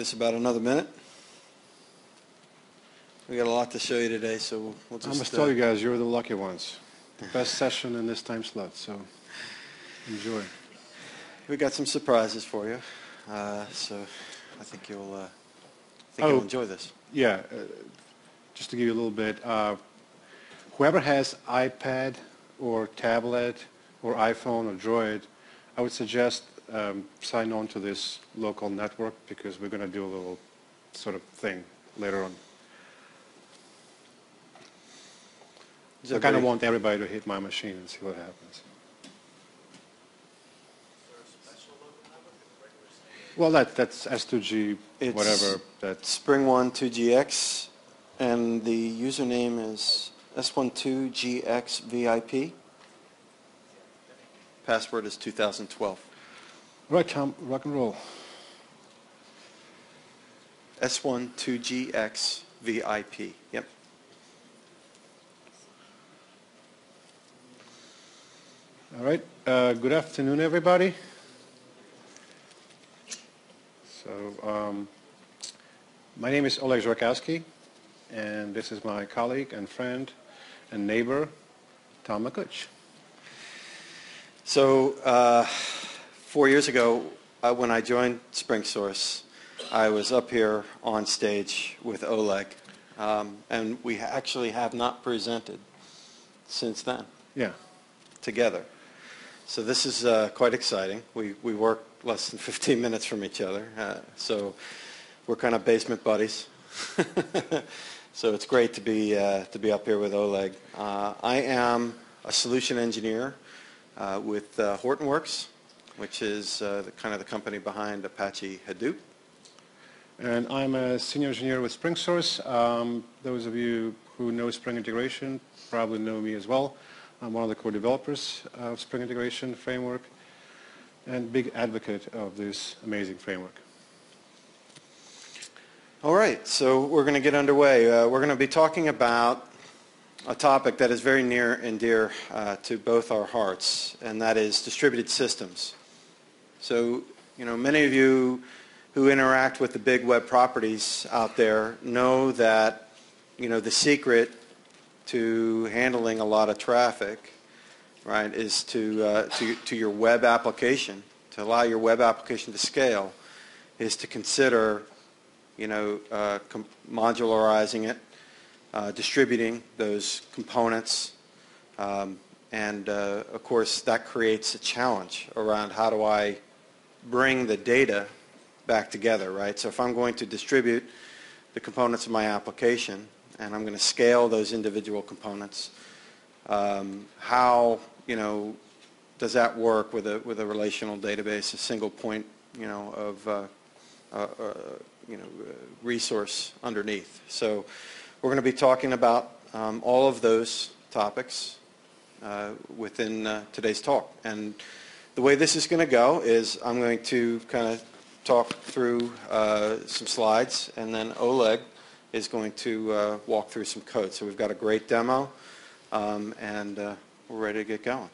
us about another minute. We got a lot to show you today, so we'll just... I must tell you guys, you're the lucky ones. The best session in this time slot, so enjoy. We got some surprises for you, so I think you'll enjoy this. Yeah, just to give you a little bit, whoever has iPad or tablet or iPhone or Droid, I would suggest sign on to this local network because we're going to do a little sort of thing later on. So I kind of want everybody to hit my machine and see what happens. Well, that's S2G, it's whatever. That's SpringOne 2GX, and the username is S12GXVIP. Password is 2012. Right, Tom, rock and roll. S12GXVIP. Yep. All right. Good afternoon, everybody. So, my name is Oleg Zhurakousky, and this is my colleague and friend and neighbor, Tom McCuch. So, 4 years ago, when I joined SpringSource, I was up here on stage with Oleg, and we actually have not presented since then. Yeah. Together. So this is quite exciting. We work less than 15 minutes from each other, so we're kind of basement buddies. So it's great to be up here with Oleg. I am a solution engineer with Hortonworks, which is kind of the company behind Apache Hadoop. And I'm a senior engineer with SpringSource. Those of you who know Spring Integration probably know me as well. I'm one of the co-developers of Spring Integration framework and big advocate of this amazing framework. All right, so we're going to get underway. We're going to be talking about a topic that is very near and dear to both our hearts, and that is distributed systems. So, you know, many of you who interact with the big web properties out there know that, you know, the secret to handling a lot of traffic, right, is to your web application, to allow your web application to scale, is to consider, you know, modularizing it, distributing those components, and of course that creates a challenge around how do I bring the data back together, right? So if I'm going to distribute the components of my application, and I'm going to scale those individual components, how, you know, does that work with a relational database, a single point, you know, of resource underneath? So we're going to be talking about all of those topics within today's talk. And the way this is going to go is I'm going to kind of talk through some slides, and then Oleg is going to walk through some code. So we've got a great demo, and we're ready to get going.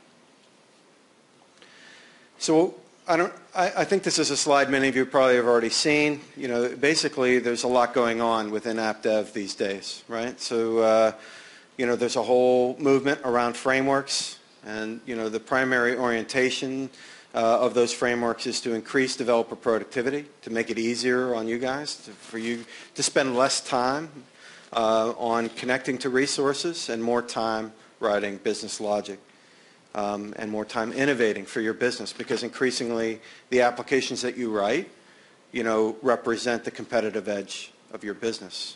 So I think this is a slide many of you probably have already seen. You know, basically there's a lot going on within app dev these days, right? So, you know, there's a whole movement around frameworks, and, you know, the primary orientation of those frameworks is to increase developer productivity, to make it easier on you guys, for you to spend less time on connecting to resources and more time writing business logic, and more time innovating for your business, because increasingly the applications that you write, you know, represent the competitive edge of your business.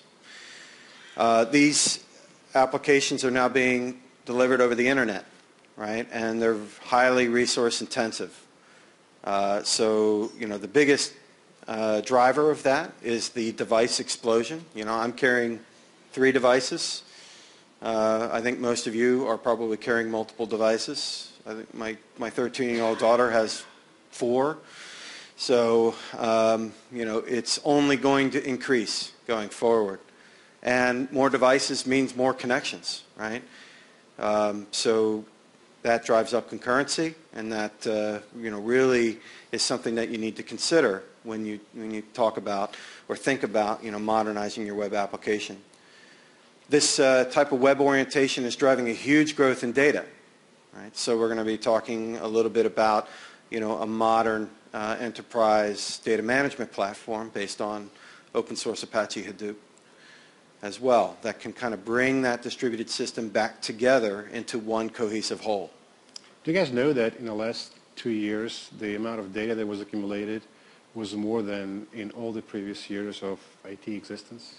These applications are now being delivered over the internet, right? And they're highly resource intensive. So, you know, the biggest driver of that is the device explosion. You know, I'm carrying 3 devices. I think most of you are probably carrying multiple devices. I think my 13-year-old daughter has 4. So, you know, it's only going to increase going forward. And more devices means more connections, right? So that drives up concurrency, and that you know, really is something that you need to consider when you talk about or think about modernizing your web application. This type of web orientation is driving a huge growth in data. Right? So we're going to be talking a little bit about a modern enterprise data management platform based on open source Apache Hadoop as well that can kind of bring that distributed system back together into one cohesive whole. Do you guys know that in the last 2 years the amount of data that was accumulated was more than in all the previous years of IT existence?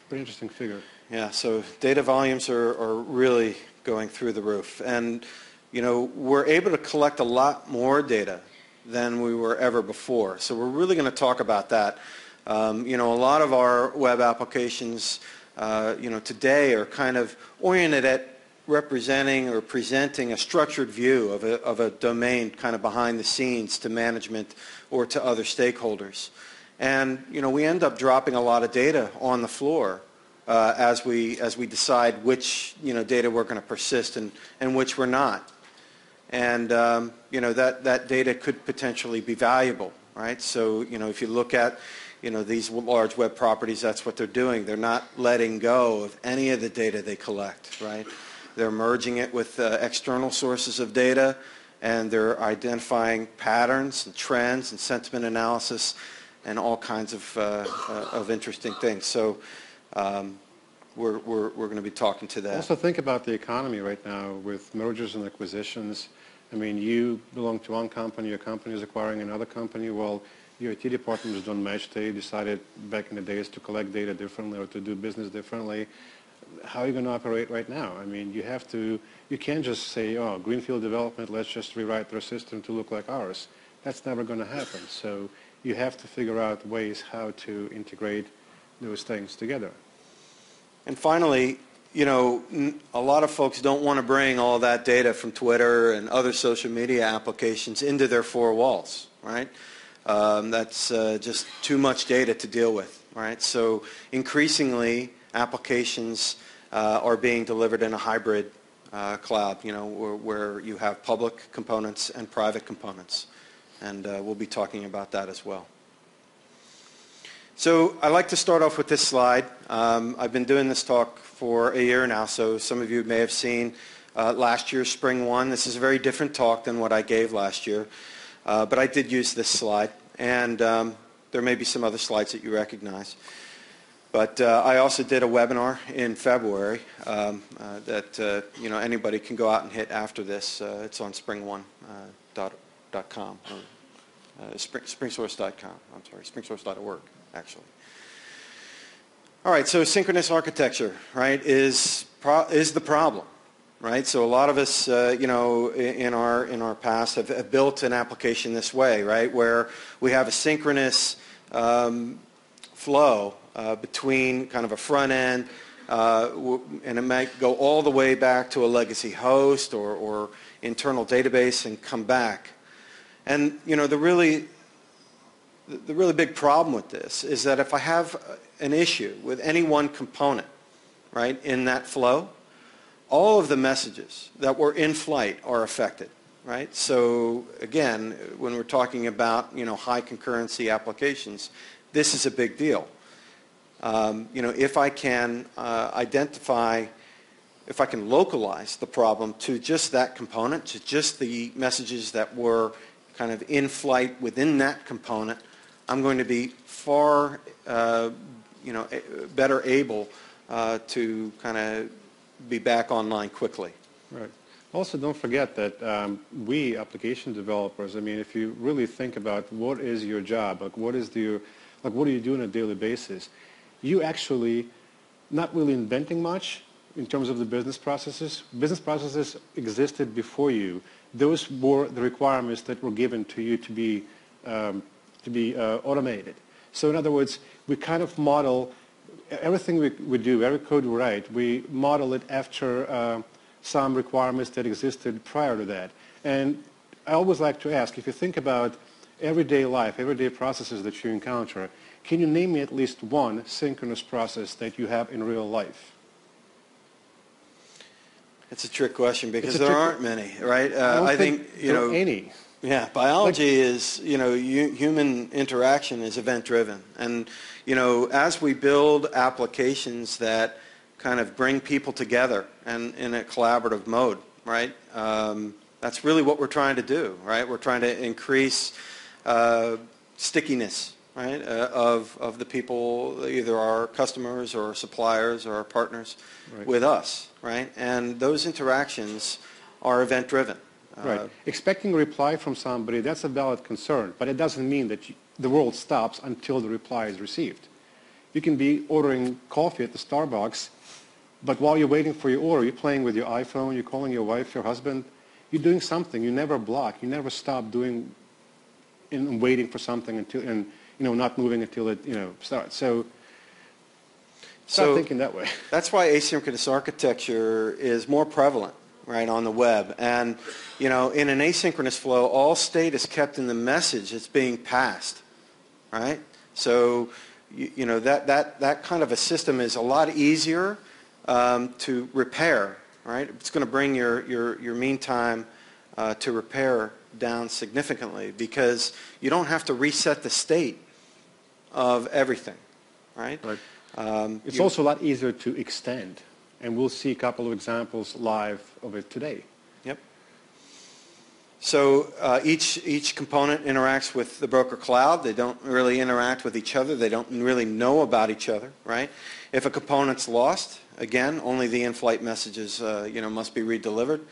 Pretty interesting figure. Yeah, so data volumes are really going through the roof. And we're able to collect a lot more data than we were ever before. So we're really going to talk about that. A lot of our web applications, today are kind of oriented at representing or presenting a structured view of a domain kind of behind the scenes to management or to other stakeholders. And, we end up dropping a lot of data on the floor as we decide which, data we're going to persist and which we're not. And, that data could potentially be valuable, right? So, if you look at, these large web properties, that's what they're doing. They're not letting go of any of the data they collect, right? They're merging it with external sources of data, and they're identifying patterns and trends and sentiment analysis and all kinds of interesting things. So we're going to be talking to that. Also think about the economy right now with mergers and acquisitions. I mean, you belong to one company, your company is acquiring another company. Well, your IT department has done match. They decided back in the days to collect data differently or to do business differently. How are you going to operate right now? I mean, you can't just say, oh, greenfield development, let's just rewrite their system to look like ours. That's never going to happen. So you have to figure out ways how to integrate those things together. And finally, a lot of folks don't want to bring all that data from Twitter and other social media applications into their four walls, right? That's just too much data to deal with, right? So increasingly, applications are being delivered in a hybrid cloud, where you have public components and private components. And we'll be talking about that as well. So I'd like to start off with this slide. I've been doing this talk for a year now, so some of you may have seen last year's SpringOne. This is a very different talk than what I gave last year, but I did use this slide, and there may be some other slides that you recognize. But I also did a webinar in February that anybody can go out and hit after this. It's on springone.com. SpringSource.com. I'm sorry, SpringSource.org, actually. All right, so synchronous architecture, right, is the problem, right? So a lot of us, in our past have built an application this way, right, where we have a synchronous flow between kind of a front end, and it might go all the way back to a legacy host or internal database and come back. And the really big problem with this is that if I have an issue with any one component, right, in that flow, all of the messages that were in flight are affected, right? So again, when we're talking about high concurrency applications, this is a big deal. If I can if I can localize the problem to just that component, to just the messages that were kind of in flight within that component, I'm going to be far, better able to kind of be back online quickly. Right. Also, don't forget that we application developers, I mean, if you really think about what is your job, what do you do on a daily basis? You actually not really inventing much in terms of the business processes. Business processes existed before you. Those were the requirements that were given to you to be automated. So in other words, we kind of model everything we do, every code we write, we model it after some requirements that existed prior to that. And I always like to ask, if you think about everyday life, everyday processes that you encounter, can you name me at least one synchronous process that you have in real life? It's a trick question because there aren't many, right? I think, there are any. Yeah, biology is, human interaction is event-driven. And, as we build applications that kind of bring people together and in a collaborative mode, right, that's really what we're trying to do, right? We're trying to increase stickiness, right, of the people, either our customers or suppliers or our partners with us, right? And those interactions are event-driven. Right. Expecting a reply from somebody, that's a valid concern, but it doesn't mean that the world stops until the reply is received. You can be ordering coffee at the Starbucks, but while you're waiting for your order, you're playing with your iPhone, you're calling your wife, your husband, you're doing something. You never block. You never stop doing and waiting for something until, and not moving until it starts. So start thinking that way. That's why asynchronous architecture is more prevalent, right, on the web. And, in an asynchronous flow, all state is kept in the message that's being passed, right? So, that kind of a system is a lot easier to repair, right? It's going to bring your mean time to repair down significantly because you don't have to reset the state of everything, right? It's also a lot easier to extend. And we'll see a couple of examples live of it today. Yep. So each component interacts with the broker cloud. They don't really interact with each other. They don't really know about each other, right? If a component's lost, again, only the in-flight messages, must be redelivered.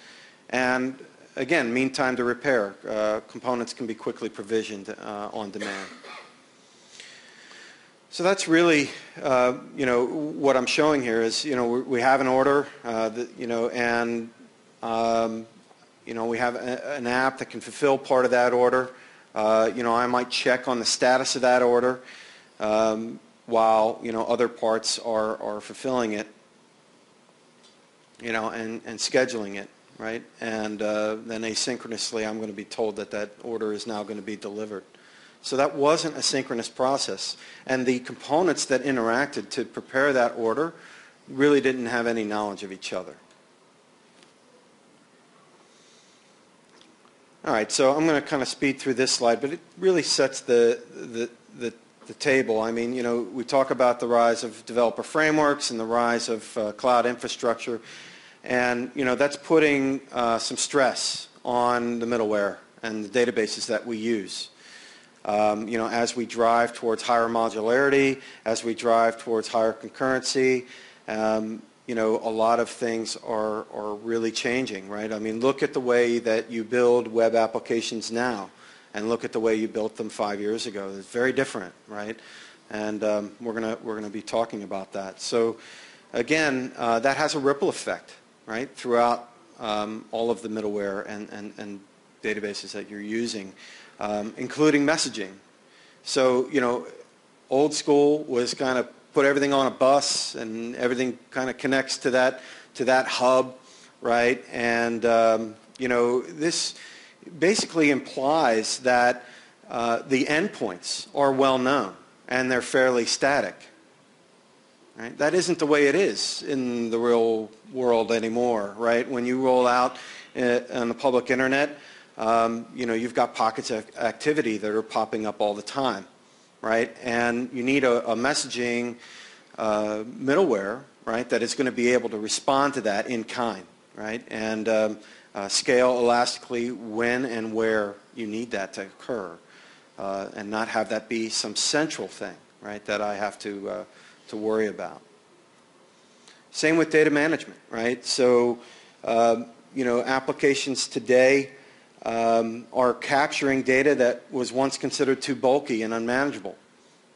And again, mean time to repair. Components can be quickly provisioned on demand. So that's really, what I'm showing here is, we have an order, and, we have an app that can fulfill part of that order. I might check on the status of that order while, other parts are fulfilling it, and scheduling it, right? And then asynchronously, I'm going to be told that that order is now going to be delivered. So that wasn't a synchronous process. And the components that interacted to prepare that order really didn't have any knowledge of each other. All right, so I'm going to kind of speed through this slide, but it really sets the table. I mean, we talk about the rise of developer frameworks and the rise of cloud infrastructure. And, that's putting some stress on the middleware and the databases that we use. As we drive towards higher modularity, as we drive towards higher concurrency, a lot of things are really changing, right? I mean, look at the way that you build web applications now, and look at the way you built them 5 years ago. It's very different, right? And we're gonna be talking about that. So, again, that has a ripple effect, right, throughout all of the middleware and databases that you're using. Including messaging. So, old school was kind of put everything on a bus and everything kind of connects to that hub, right? And, this basically implies that the endpoints are well known and they're fairly static, right? That isn't the way it is in the real world anymore, right? When you roll out on the public internet, you've got pockets of activity that are popping up all the time, right? And you need a messaging middleware, right, that is going to be able to respond to that in kind, right? And scale elastically when and where you need that to occur, and not have that be some central thing, right, that I have to worry about. Same with data management, right? So, applications today are capturing data that was once considered too bulky and unmanageable,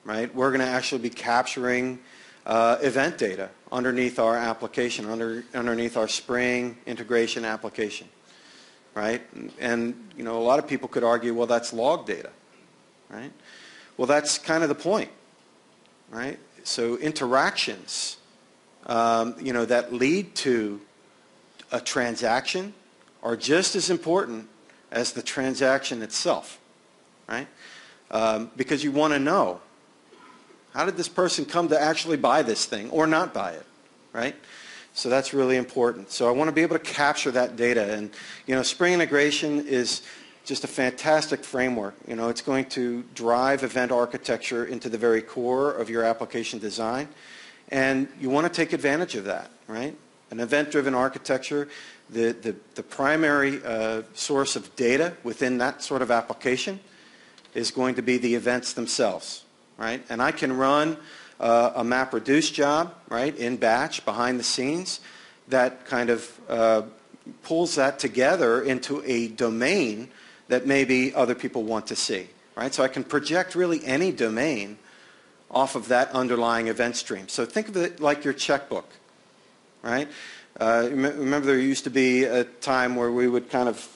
right? We're going to actually be capturing event data underneath our application, underneath our Spring integration application, right? And, a lot of people could argue, well, that's log data, right? Well, that's kind of the point, right? So interactions, that lead to a transaction are just as important as the transaction itself, right? Because you want to know, how did this person come to actually buy this thing or not buy it, right? So that's really important. So I want to be able to capture that data. And, Spring integration is just a fantastic framework. You know, it's going to drive event architecture into the very core of your application design, and you want to take advantage of that, right? An event-driven architecture, the primary source of data within that sort of application is going to be the events themselves, right? And I can run a MapReduce job, right, in batch behind the scenes that kind of pulls that together into a domain that maybe other people want to see, right? So I can project really any domain off of that underlying event stream. So think of it like your checkbook, right? Remember there used to be a time where we would kind of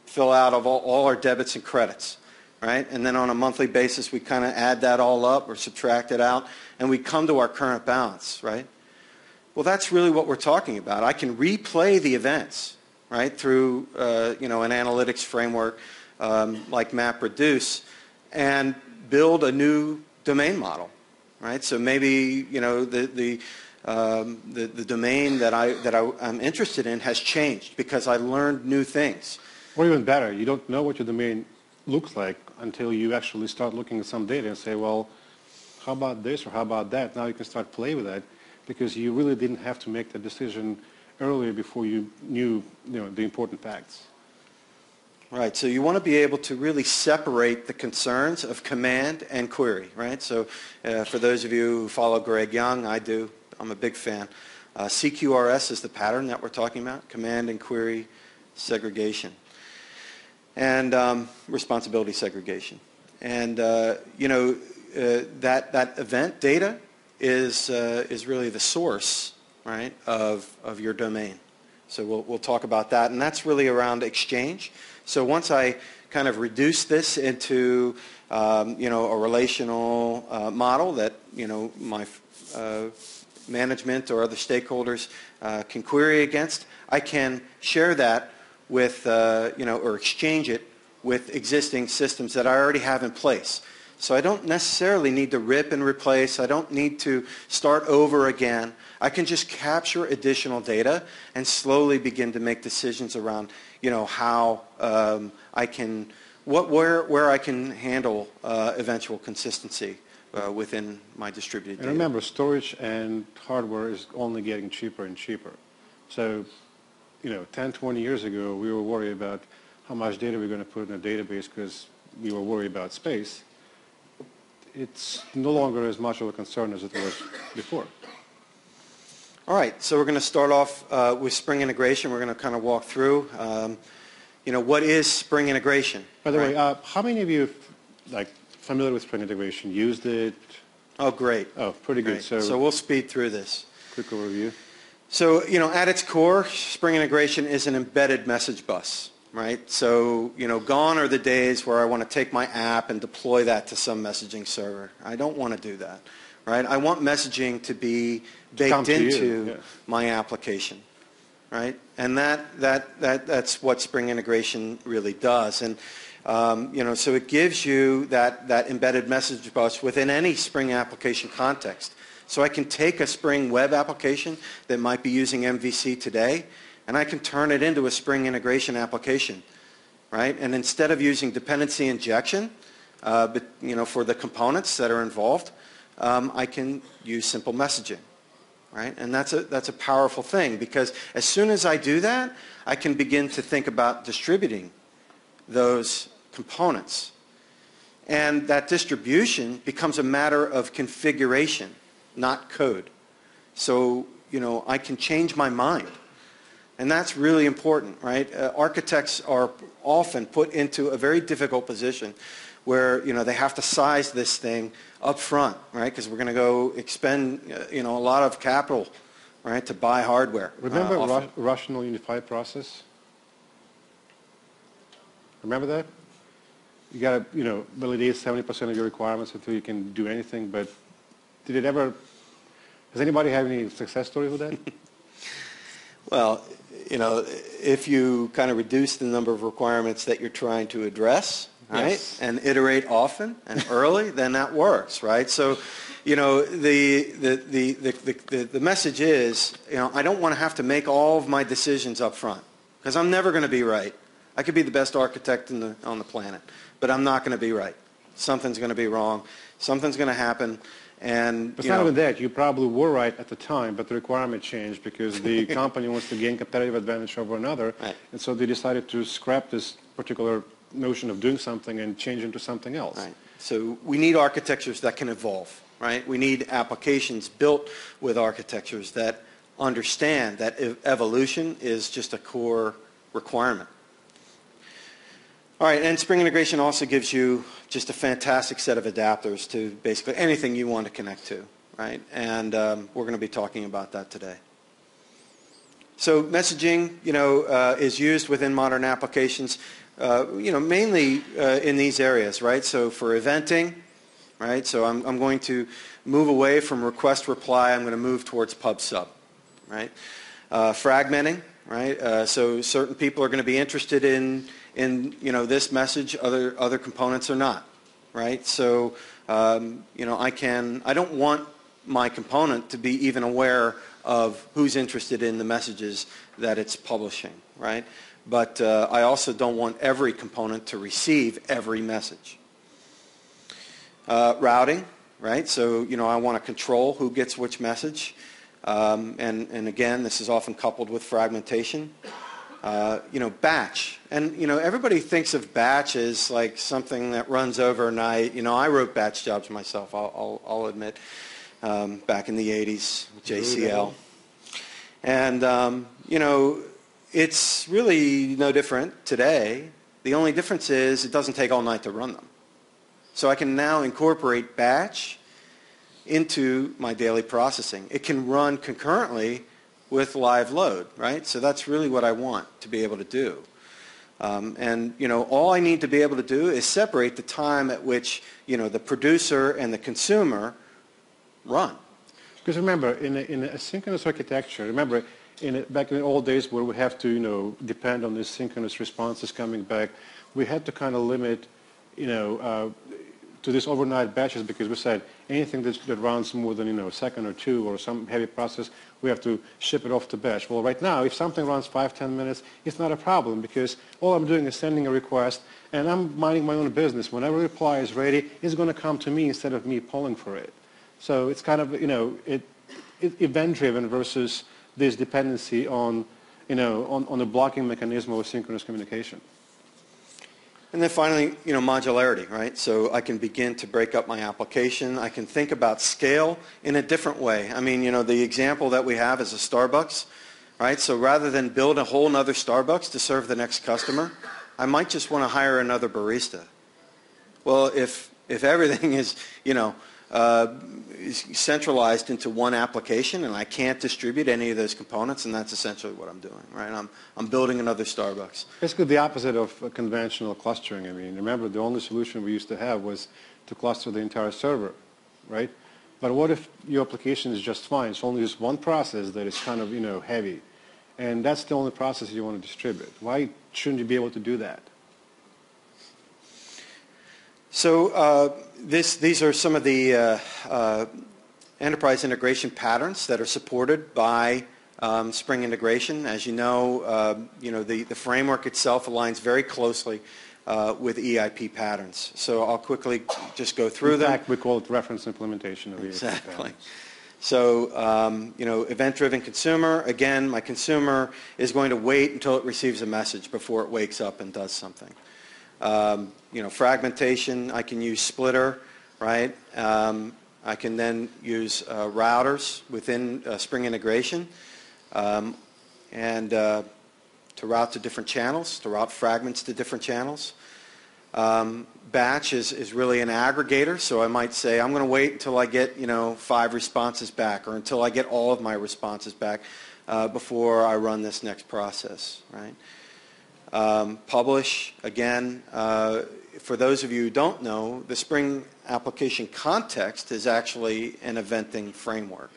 fill out of all our debits and credits, right? And then on a monthly basis we kind of add that all up or subtract it out and we come to our current balance, right? Well, that's really what we're talking about. I can replay the events, right, through you know, an analytics framework like MapReduce and build a new domain model, right? So maybe, you know, the domain that I'm interested in has changed because I learned new things. Or even better, you don't know what your domain looks like until you actually start looking at some data and say, well, how about this or how about that? Now you can start playing with that because you really didn't have to make that decision earlier before you knew, you know, the important facts. Right, so you want to be able to really separate the concerns of command and query, right? So for those of you who follow Greg Young, I do. I'm a big fan. CQRS is the pattern that we're talking about, command and query segregation, and responsibility segregation. And you know, that event data is really the source, right, of your domain. So we'll talk about that, and that's really around exchange. So once I kind of reduce this into you know, a relational model that, you know, my management or other stakeholders can query against, I can share that with you know, or exchange it with existing systems that I already have in place. So I don't necessarily need to rip and replace. I don't need to start over again. I can just capture additional data and slowly begin to make decisions around, you know, how I can, where I can handle eventual consistency within my distributed data. And remember, storage and hardware is only getting cheaper and cheaper. So, you know, 10, 20 years ago, we were worried about how much data we're going to put in a database because we were worried about space. It's no longer as much of a concern as it was before. All right, so we're going to start off with Spring Integration. We're going to kind of walk through, you know, what is Spring Integration? By the way, how many of you, like, familiar with Spring Integration, used it? Oh, great. Oh, pretty good. Great. So we'll speed through this. Quick overview. So, you know, at its core, Spring Integration is an embedded message bus, right? So, you know, gone are the days where I want to take my app and deploy that to some messaging server. I don't want to do that, right? I want messaging to be baked into my application, right? And that's what Spring Integration really does. And, you know, so it gives you that embedded message bus within any Spring application context. So I can take a Spring web application that might be using MVC today, and I can turn it into a Spring Integration application, right? And instead of using dependency injection, but, you know, for the components that are involved, I can use simple messaging, right? And that's a powerful thing because as soon as I do that, I can begin to think about distributing those components. And that distribution becomes a matter of configuration, not code. So, you know, I can change my mind. And that's really important, right? Architects are often put into a very difficult position where, you know, they have to size this thing up front, right? Because we're going to go expend, you know, a lot of capital, right, to buy hardware. Remember rational unified process? Remember that? You got to, you know, validate 70% of your requirements until you can do anything, but did it ever, does anybody have any success stories with that? Well, you know, if you kind of reduce the number of requirements that you're trying to address, right, yes, and iterate often and early, then that works, right? So, you know, the message is, you know, I don't want to have to make all of my decisions up front because I'm never going to be right. I could be the best architect on the planet, but I'm not going to be right. Something's going to be wrong. Something's going to happen. And it's not even that. You probably were right at the time, but the requirement changed because the company wants to gain competitive advantage over another, right. And so they decided to scrap this particular notion of doing something and change into something else. Right. So we need architectures that can evolve, right? We need applications built with architectures that understand that evolution is just a core requirement. All right, and Spring Integration also gives you just a fantastic set of adapters to basically anything you want to connect to, right? And we're going to be talking about that today. So messaging, is used within modern applications, mainly in these areas, right? So for eventing, right? So I'm going to move away from request reply. I'm going to move towards pub sub, right? Fragmenting, right? So certain people are going to be interested in this message, other components are not, right? So I don't want my component to be even aware of who's interested in the messages that it's publishing, right? But I also don't want every component to receive every message. Routing, right? So I want to control who gets which message, and again, this is often coupled with fragmentation. Batch. And, everybody thinks of batch as like something that runs overnight. I wrote batch jobs myself, I'll admit, back in the 80s, JCL. And, it's really no different today. The only difference is it doesn't take all night to run them. So I can now incorporate batch into my daily processing. It can run concurrently with live load, right? So that's really what I want to be able to do. All I need to be able to do is separate the time at which, the producer and the consumer run. Because remember, in a synchronous architecture, back in the old days where we have to, depend on these synchronous responses coming back, we had to kind of limit, to these overnight batches because we said anything that runs more than a second or two or some heavy process, we have to ship it off to batch. Well, right now, if something runs 5-10 minutes, it's not a problem because all I'm doing is sending a request and I'm minding my own business. Whenever a reply is ready, it's going to come to me instead of me pulling for it. So it's kind of event-driven versus this dependency on on the blocking mechanism of synchronous communication. And then finally, modularity, right? So I can begin to break up my application. I can think about scale in a different way. The example that we have is a Starbucks, right? So rather than build a whole nother Starbucks to serve the next customer, I might just want to hire another barista. Well, if everything is, centralized into one application and I can't distribute any of those components, and that's essentially what I'm doing, right? I'm building another Starbucks. Basically the opposite of conventional clustering. Remember the only solution we used to have was to cluster the entire server, right? But what if your application is just fine? It's only just one process that is kind of, heavy. And that's the only process you want to distribute. Why shouldn't you be able to do that? So these are some of the enterprise integration patterns that are supported by Spring Integration. As you know, the framework itself aligns very closely with EIP patterns. So I'll quickly just go through them. In fact, we call it reference implementation of EIP exactly. patterns. So, event-driven consumer, again, my consumer is going to wait until it receives a message before it wakes up and does something. Fragmentation, I can use splitter, right? I can then use routers within Spring Integration and to route to different channels, to route fragments to different channels. Batch is really an aggregator, so I might say I'm going to wait until I get 5 responses back or until I get all of my responses back before I run this next process, right? Publish, again, for those of you who don't know, the Spring application context is actually an eventing framework.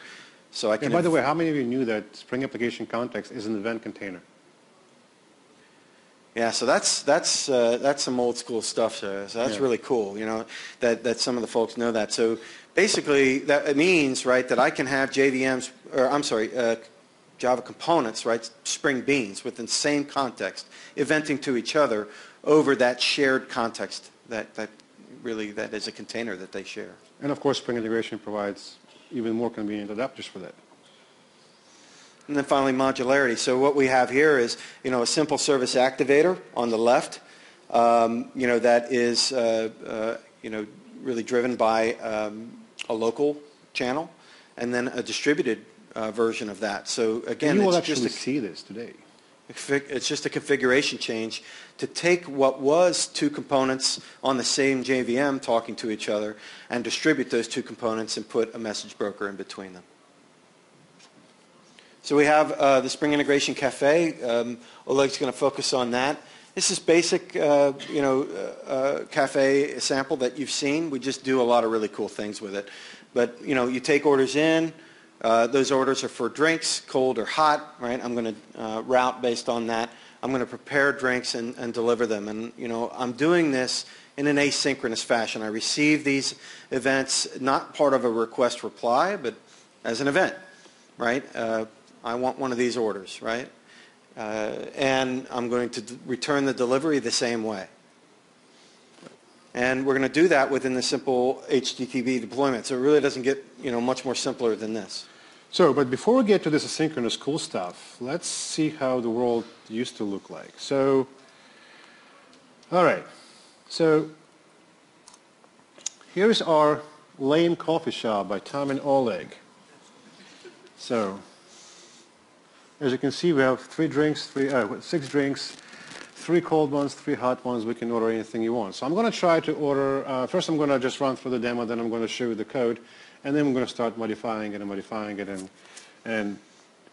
So I can. And by the way, how many of you knew that Spring application context is an event container? Yeah, so that's some old school stuff. So that's really cool, that some of the folks know that. So basically, that it means, right, that I can have JVMs, or I'm sorry, Java components, right, Spring beans within the same context, eventing to each other over that shared context that is a container that they share. And of course, Spring Integration provides even more convenient adapters for that. And then finally, modularity. So what we have here is, a simple service activator on the left, that is, really driven by a local channel, and then a distributed version of that. So again, you will actually see this today. It's just a configuration change to take what was two components on the same JVM talking to each other and distribute those two components and put a message broker in between them. So we have the Spring Integration Cafe. Oleg's going to focus on that. This is basic, cafe sample that you've seen. We just do a lot of really cool things with it. But, you take orders in. Those orders are for drinks, cold or hot, right? I'm going to route based on that. I'm going to prepare drinks and deliver them. And, I'm doing this in an asynchronous fashion. I receive these events not part of a request reply, but as an event, right? I want one of these orders, right? And I'm going to return the delivery the same way. And we're going to do that within the simple HTTP deployment. So it really doesn't get, much more simpler than this. So, but before we get to this asynchronous cool stuff, let's see how the world used to look like. So, all right. So, here's our lame coffee shop by Tom and Oleg. So, as you can see, we have 6 drinks, 3 cold ones, 3 hot ones. We can order anything you want. So I'm going to try to order, first I'm going to just run through the demo, then I'm going to show you the code, and then I'm going to start modifying it, and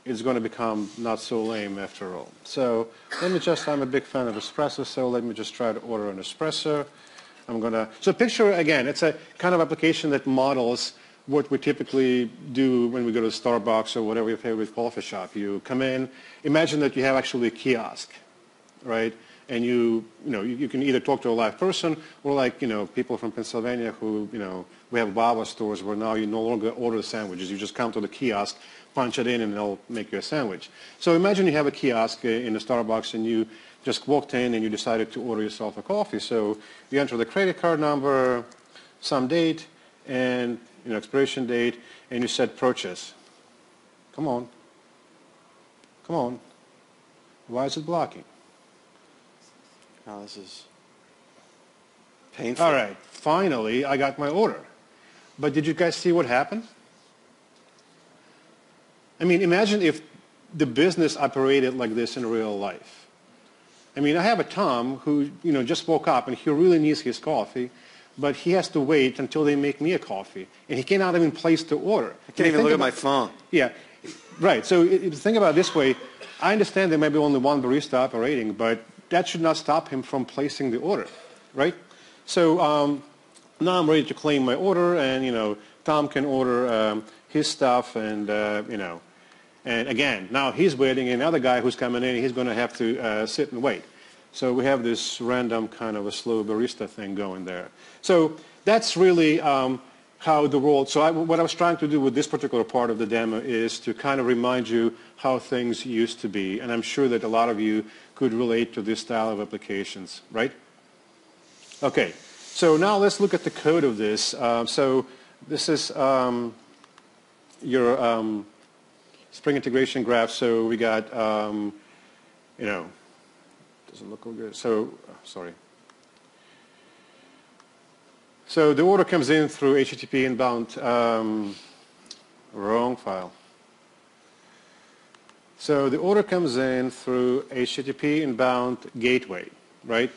it's going to become not so lame after all. So let me just, I'm a big fan of espresso, so let me just try to order an espresso. So picture, again, it's a kind of application that models what we typically do when we go to Starbucks or whatever your favorite coffee shop. You come in, imagine that you have actually a kiosk, right? And you can either talk to a live person or like, people from Pennsylvania who, we have Baba stores where now you no longer order sandwiches. You just come to the kiosk, punch it in, and they'll make you a sandwich. So imagine you have a kiosk in a Starbucks and you just walked in and you decided to order yourself a coffee. So you enter the credit card number, some date, and expiration date, and you said purchase. Come on. Why is it blocking? Oh, this is painful. All right, finally I got my order. But did you guys see what happened? I mean, imagine if the business operated like this in real life. I mean, I have a Tom who, just woke up and he really needs his coffee, but he has to wait until they make me a coffee, and he cannot even place the order. I can't even look at my phone. Yeah, right. So think about it this way. I understand there may be only one barista operating, but that should not stop him from placing the order, right? So now I'm ready to claim my order, and Tom can order his stuff, and and again, now he's waiting, and another guy who's coming in, he's going to have to sit and wait. So we have this random kind of a slow barista thing going there. So that's really how the world, so what I was trying to do with this particular part of the demo is to kind of remind you how things used to be. And I'm sure that a lot of you could relate to this style of applications, right? Okay, so now let's look at the code of this. So this is your Spring integration graph. So we got, doesn't look good. So, sorry. So the order comes in through HTTP inbound, wrong file. So the order comes in through HTTP inbound gateway, right?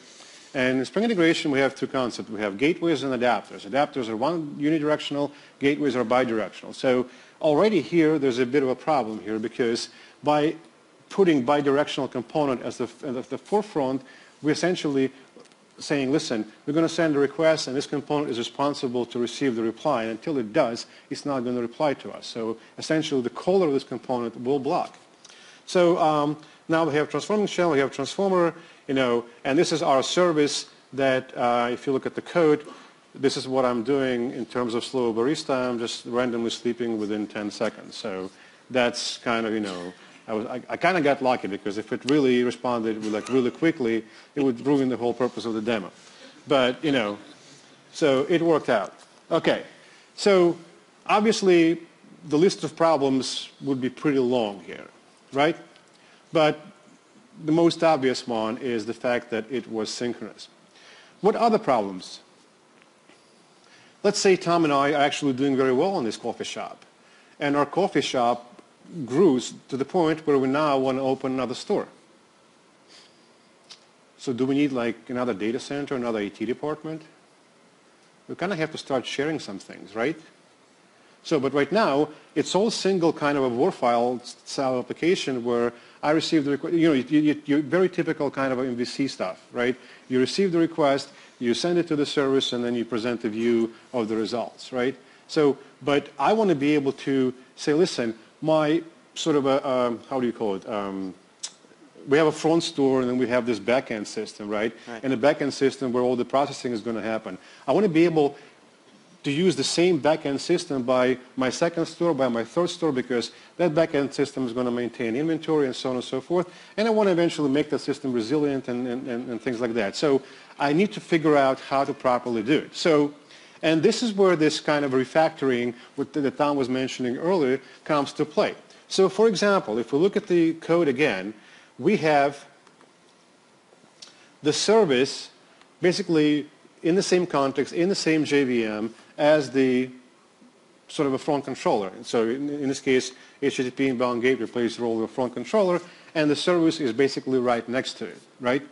And in Spring Integration, we have two concepts. We have gateways and adapters. Adapters are unidirectional, gateways are bidirectional. So already here, there's a bit of a problem here because by putting bidirectional component as the forefront, we're essentially saying, listen, we're going to send a request, and this component is responsible to receive the reply. And until it does, it's not going to reply to us. So essentially, the caller of this component will block. So now we have transforming shell, we have transformer, and this is our service that, if you look at the code, this is what I'm doing in terms of slow barista. I'm just randomly sleeping within 10 seconds. So that's kind of, I kind of got lucky because if it really responded like really quickly, it would ruin the whole purpose of the demo. But, you know, so it worked out. Okay, so obviously the list of problems would be pretty long here, right? But the most obvious one is the fact that it was synchronous. What other problems? Let's say Tom and I are actually doing very well in this coffee shop. And our coffee shop grew to the point where we now want to open another store. So do we need like another data center, another IT department? We kind of have to start sharing some things, right? So, but right now, it's all single kind of a WAR file style application where I receive the request, you know, you very typical kind of MVC stuff, right? You receive the request, you send it to the service, and then you present a view of the results, right? So, but I want to be able to say, listen, my sort of a, how do you call it? We have a front store, and then we have this backend system, right? And the backend system where all the processing is going to happen. I want to be able to use the same backend system by my second store, by my third store, because that backend system is going to maintain inventory and so on and so forth. And I want to eventually make the system resilient and things like that. So I need to figure out how to properly do it. So, and this is where this kind of refactoring that Tom was mentioning earlier comes to play. So for example, if we look at the code again, we have the service basically in the same context, in the same JVM as the sort of a front controller. So in this case, HTTP inbound gateway plays the role of a front controller, and the service is basically right next to it, right?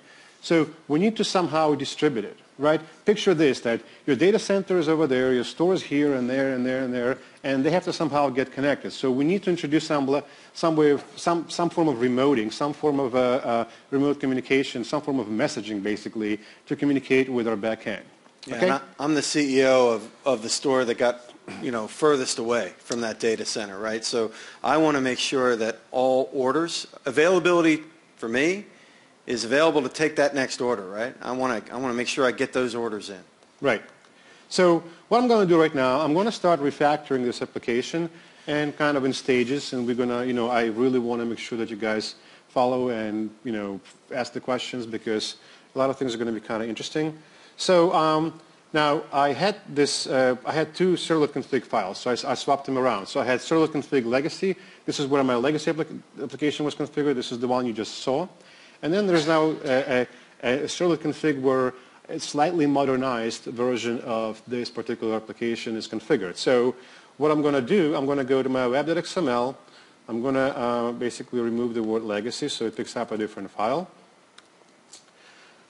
So we need to somehow distribute it, right? Picture this, that your data center is over there, your store is here and there and there and there, and they have to somehow get connected. So we need to introduce some way of, some form of remoting, some form of remote communication, some form of messaging, basically, to communicate with our backend. Yeah, okay? and I'm the CEO of the store that got, you know, furthest away from that data center, right? So I want to make sure that all orders, availability for me is available to take that next order, right? I want to make sure I get those orders in. Right. So what I'm going to do right now, I'm going to start refactoring this application and kind of in stages, and we're going to, you know, I really want to make sure that you guys follow and, you know, ask the questions because a lot of things are going to be kind of interesting. So now I had this, I had two servlet config files, so I swapped them around. So I had servlet config legacy. This is where my legacy application was configured. This is the one you just saw. And then there's now a servlet config where a slightly modernized version of this particular application is configured. So what I'm going to do, I'm going to go to my web.xml. I'm going to basically remove the word legacy so it picks up a different file.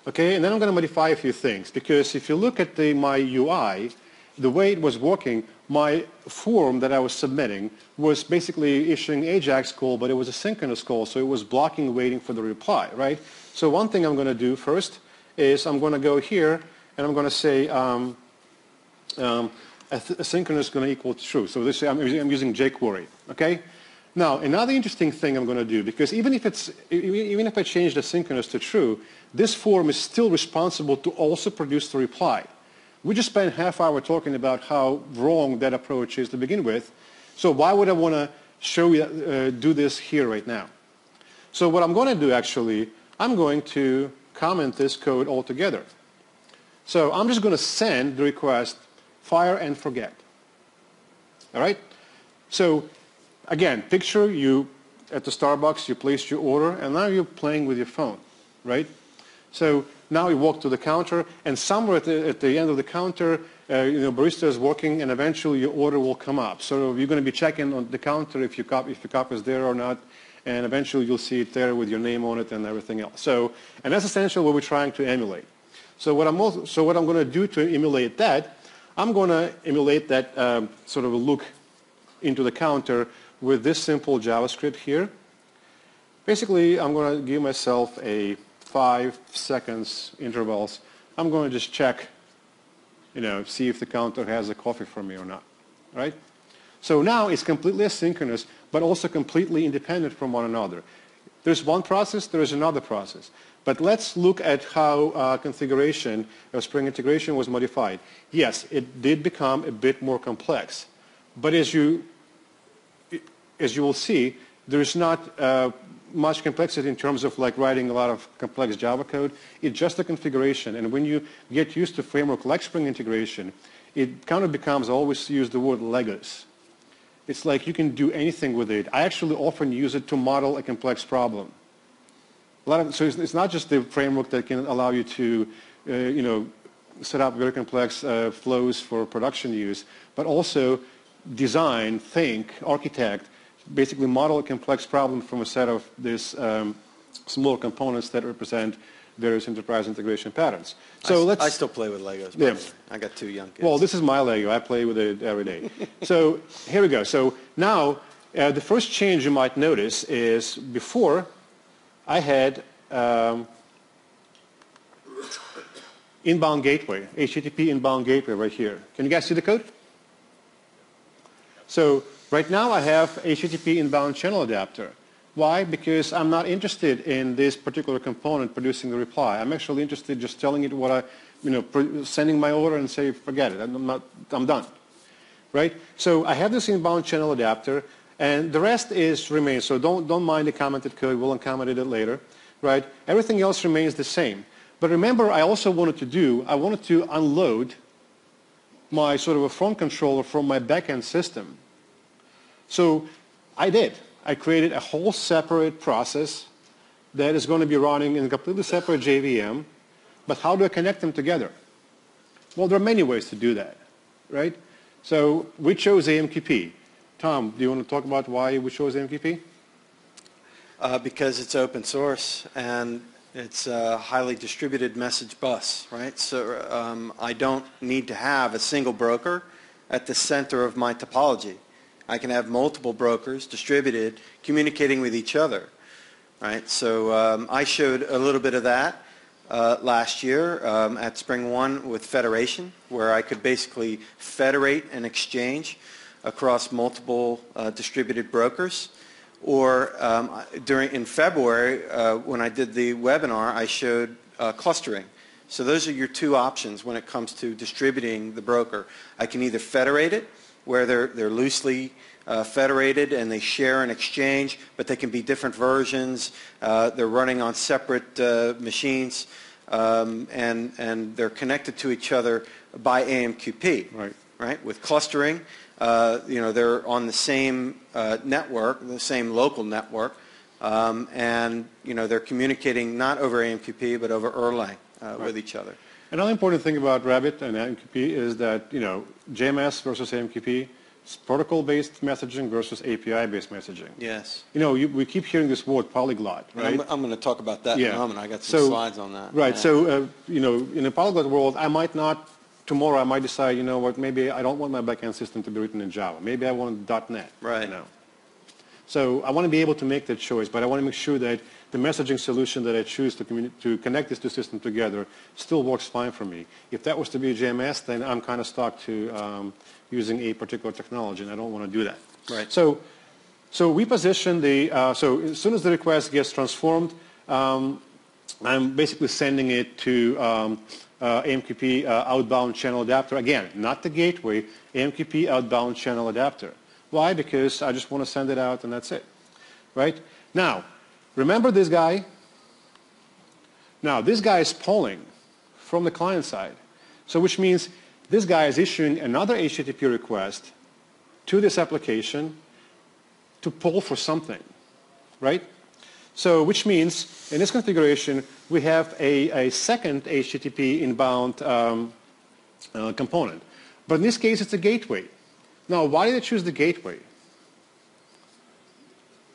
Okay, and then I'm going to modify a few things because if you look at my UI, the way it was working, my form that I was submitting was basically issuing AJAX call, but it was a synchronous call, so it was blocking, waiting for the reply, right? So one thing I'm going to do first is I'm going to go here and I'm going to say asynchronous is going to equal true. So this I'm using jQuery, okay? Now another interesting thing I'm going to do, because even if I change the synchronous to true, this form is still responsible to also produce the reply. We just spent half hour talking about how wrong that approach is to begin with. So why would I want to show you, do this here right now? So what I'm going to do actually, I'm going to comment this code altogether. So I'm just going to send the request, fire and forget. All right? So again, picture you at the Starbucks, you placed your order, and now you're playing with your phone, right? So now you walk to the counter, and somewhere at the end of the counter, you know, barista is working, and eventually your order will come up. So you're going to be checking on the counter if your cup is there or not, and eventually you'll see it there with your name on it and everything else. So, and that's essentially what we're trying to emulate. So what I'm going to do to emulate that, I'm going to emulate that sort of a look into the counter with this simple JavaScript here. Basically, I'm going to give myself a 5 seconds intervals. I'm going to just check, you know, see if the counter has a coffee for me or not, right? So now it's completely asynchronous, but also completely independent from one another. There's one process, there's another process. But let's look at how configuration of Spring Integration was modified. Yes, it did become a bit more complex. But as you will see, There's not much complexity in terms of like writing a lot of complex Java code. It's just a configuration. And when you get used to a framework like Spring Integration, it kind of becomes, I always use the word Legos. It's like you can do anything with it. I actually often use it to model a complex problem. So it's not just the framework that can allow you to, set up very complex flows for production use, but also design, think, architect, basically model a complex problem from a set of these small components that represent various enterprise integration patterns. So I still play with Legos. Yeah. I got 2 young kids. Well, this is my Lego. I play with it every day. So here we go. So now the first change you might notice is before I had inbound gateway, HTTP inbound gateway right here. Can you guys see the code? So right now I have HTTP inbound channel adapter. Why? Because I'm not interested in this particular component producing the reply. I'm actually interested in just telling it what I, sending my order and say, forget it, I'm done. Right? So I have this inbound channel adapter, and the rest remains. So don't mind the commented code. We'll uncomment it later. Right? Everything else remains the same. But remember, I also wanted to unload my sort of a front controller from my backend system. So I did. I created a whole separate process that is going to be running in a completely separate JVM. But how do I connect them together? Well, there are many ways to do that, right? So we chose AMQP. Tom, do you want to talk about why we chose AMQP? Because it's open source and it's a highly distributed message bus, right? So I don't need to have a single broker at the center of my topology. I can have multiple brokers distributed, communicating with each other, right? So I showed a little bit of that last year at SpringOne with Federation, where I could basically federate an exchange across multiple distributed brokers. Or in February, when I did the webinar, I showed clustering. So those are your 2 options when it comes to distributing the broker. I can either federate it, where they're loosely federated and they share an exchange, but they can be different versions. They're running on separate machines, and they're connected to each other by AMQP. Right? With clustering, they're on the same network, the same local network, and they're communicating not over AMQP but over Erlang with each other. Another important thing about Rabbit and AMQP is that JMS versus AMQP, it's protocol-based messaging versus API-based messaging. Yes. We keep hearing this word polyglot, right? I'm going to talk about that in a moment. I got some slides on that. Right. Yeah. So in a polyglot world, I might not. Tomorrow I might decide, maybe I don't want my backend system to be written in Java. Maybe I want .NET. Right. So I want to be able to make that choice, but I want to make sure that the messaging solution that I choose to connect these 2 systems together still works fine for me. If that was to be a JMS, then I'm kind of stuck to using a particular technology, and I don't want to do that. Right. So we position so as soon as the request gets transformed, I'm basically sending it to AMQP outbound channel adapter. Again, not the gateway, AMQP outbound channel adapter. Why? Because I just want to send it out and that's it. Right? Now, remember this guy? Now, this guy is polling from the client side. So which means this guy is issuing another HTTP request to this application to poll for something. Right? So which means in this configuration, we have a second HTTP inbound component. But in this case, it's a gateway. Now, why did I choose the gateway?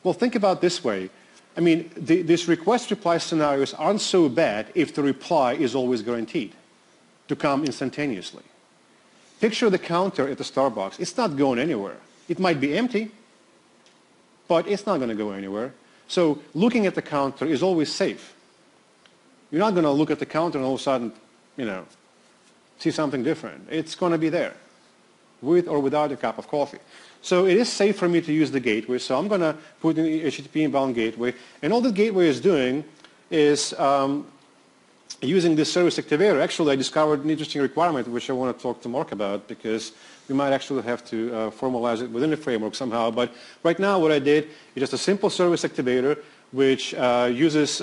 Well, think about it this way. I mean, these request-reply scenarios aren't so bad if the reply is always guaranteed to come instantaneously. Picture the counter at the Starbucks. It's not going anywhere. It might be empty, but it's not going to go anywhere. So looking at the counter is always safe. You're not going to look at the counter and all of a sudden, see something different. It's going to be there, with or without a cup of coffee. So it is safe for me to use the gateway. So I'm going to put in the HTTP inbound gateway. And all the gateway is doing is using this service activator. Actually, I discovered an interesting requirement which I want to talk to Mark about because we might actually have to formalize it within the framework somehow. But right now what I did is just a simple service activator which uses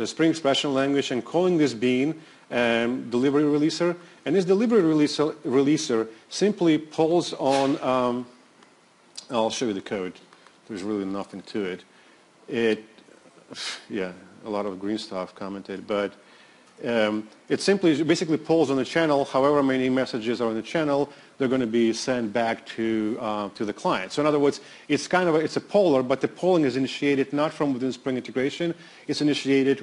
Spring expression language and calling this bean delivery releaser. And this delivery releaser simply pulls on, I'll show you the code. There's really nothing to it. Yeah, a lot of green stuff commented, but it simply basically pulls on the channel. However many messages are on the channel, they're going to be sent back to the client. So in other words, it's it's a poller, but the polling is initiated not from within Spring Integration. It's initiated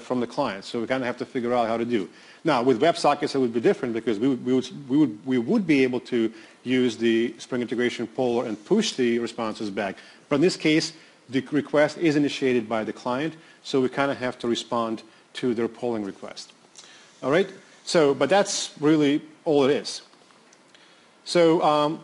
from the client. So we kind of have to figure out how to do. Now with WebSockets, it would be different because we would be able to use the Spring Integration poller and push the responses back. But in this case, the request is initiated by the client, so we kind of have to respond to their polling request. All right? So, but that's really all it is. So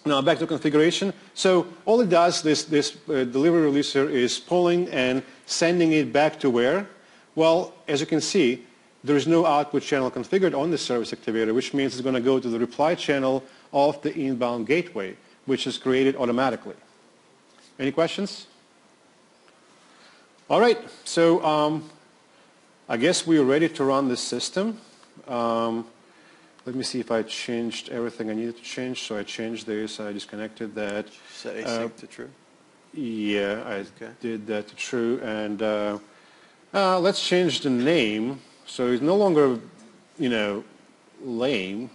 now back to configuration. So all it does, this delivery releaser is polling and sending it back to where? Well, as you can see, there is no output channel configured on the service activator, which means it's going to go to the reply channel of the inbound gateway, which is created automatically. Any questions? All right, so I guess we are ready to run this system. Let me see if I changed everything I needed to change. So I changed this, I disconnected that. Set async to true? Yeah, I did that to true. And let's change the name. So it's no longer, lame,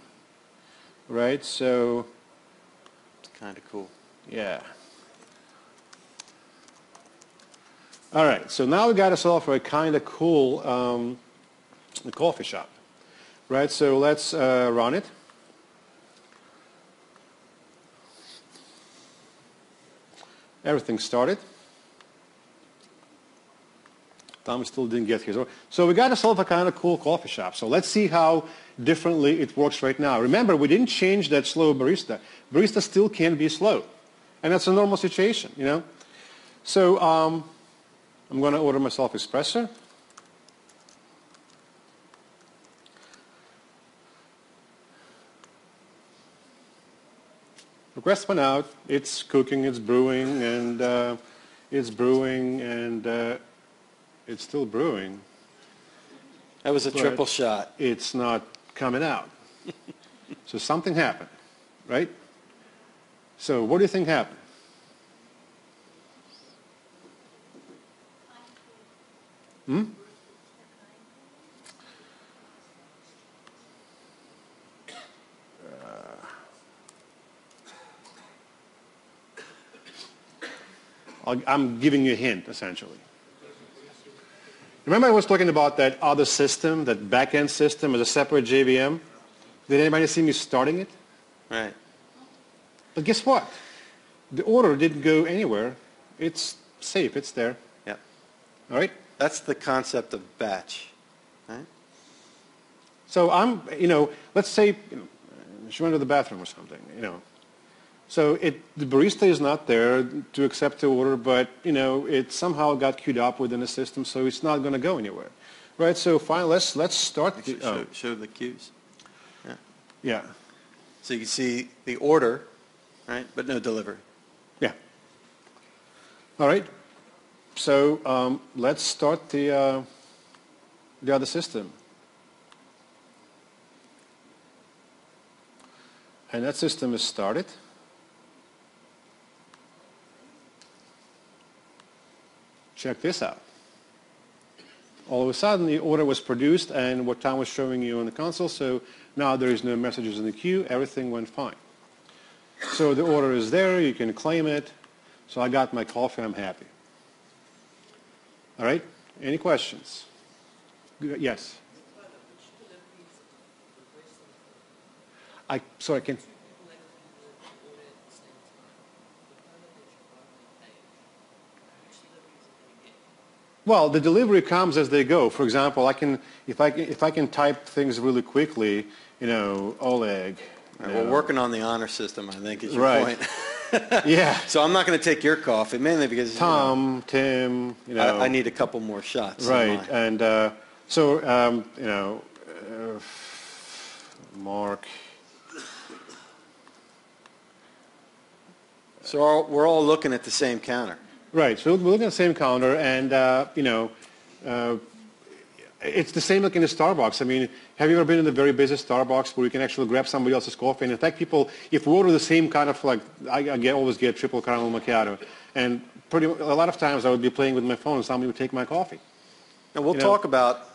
right? So it's kind of cool. Yeah. All right, so now we got ourselves a kind of cool coffee shop, right? So let's run it. Everything started. Tom still didn't get here. So we got ourselves a kind of cool coffee shop. So let's see how differently it works right now. Remember, we didn't change that slow barista. Barista still can be slow. And that's a normal situation, So I'm going to order myself espresso. Request went out. It's cooking, it's brewing, and it's brewing, and it's still brewing. That was a triple shot. It's not coming out. So something happened, right? So what do you think happened? I'm giving you a hint, essentially. Remember I was talking about that other system, that backend system as a separate JVM? Did anybody see me starting it? Right. But guess what? The order didn't go anywhere. It's safe. It's there. Yep. All right? That's the concept of batch, right? So let's say she went to the bathroom or something, So the barista is not there to accept the order, but, it somehow got queued up within the system, so it's not going to go anywhere. Right? So fine, let's start. Show the queues. Yeah. Yeah. So you can see the order, right, but no delivery. Yeah. All right. So let's start the other system. And that system is started. Check this out. All of a sudden, the order was produced and what Tom was showing you on the console, so now there is no messages in the queue. Everything went fine. So the order is there. You can claim it. So I got my coffee. I'm happy. All right? Any questions? Yes? Sorry, I can't. Well, the delivery comes as they go. For example, if I can type things really quickly, Oleg. We're working on the honor system, I think, is your right. point. Yeah. So I'm not going to take your coffee, mainly because Tom, Tim, I need a couple more shots. Right, and Mark, So we're all looking at the same counter. Right. So we're looking at the same counter, and it's the same like in a Starbucks. I mean, have you ever been in a very busy Starbucks where you can actually grab somebody else's coffee? And in fact, people, if we order the same kind of like, always get triple caramel macchiato, and a lot of times I would be playing with my phone and somebody would take my coffee. And we'll talk about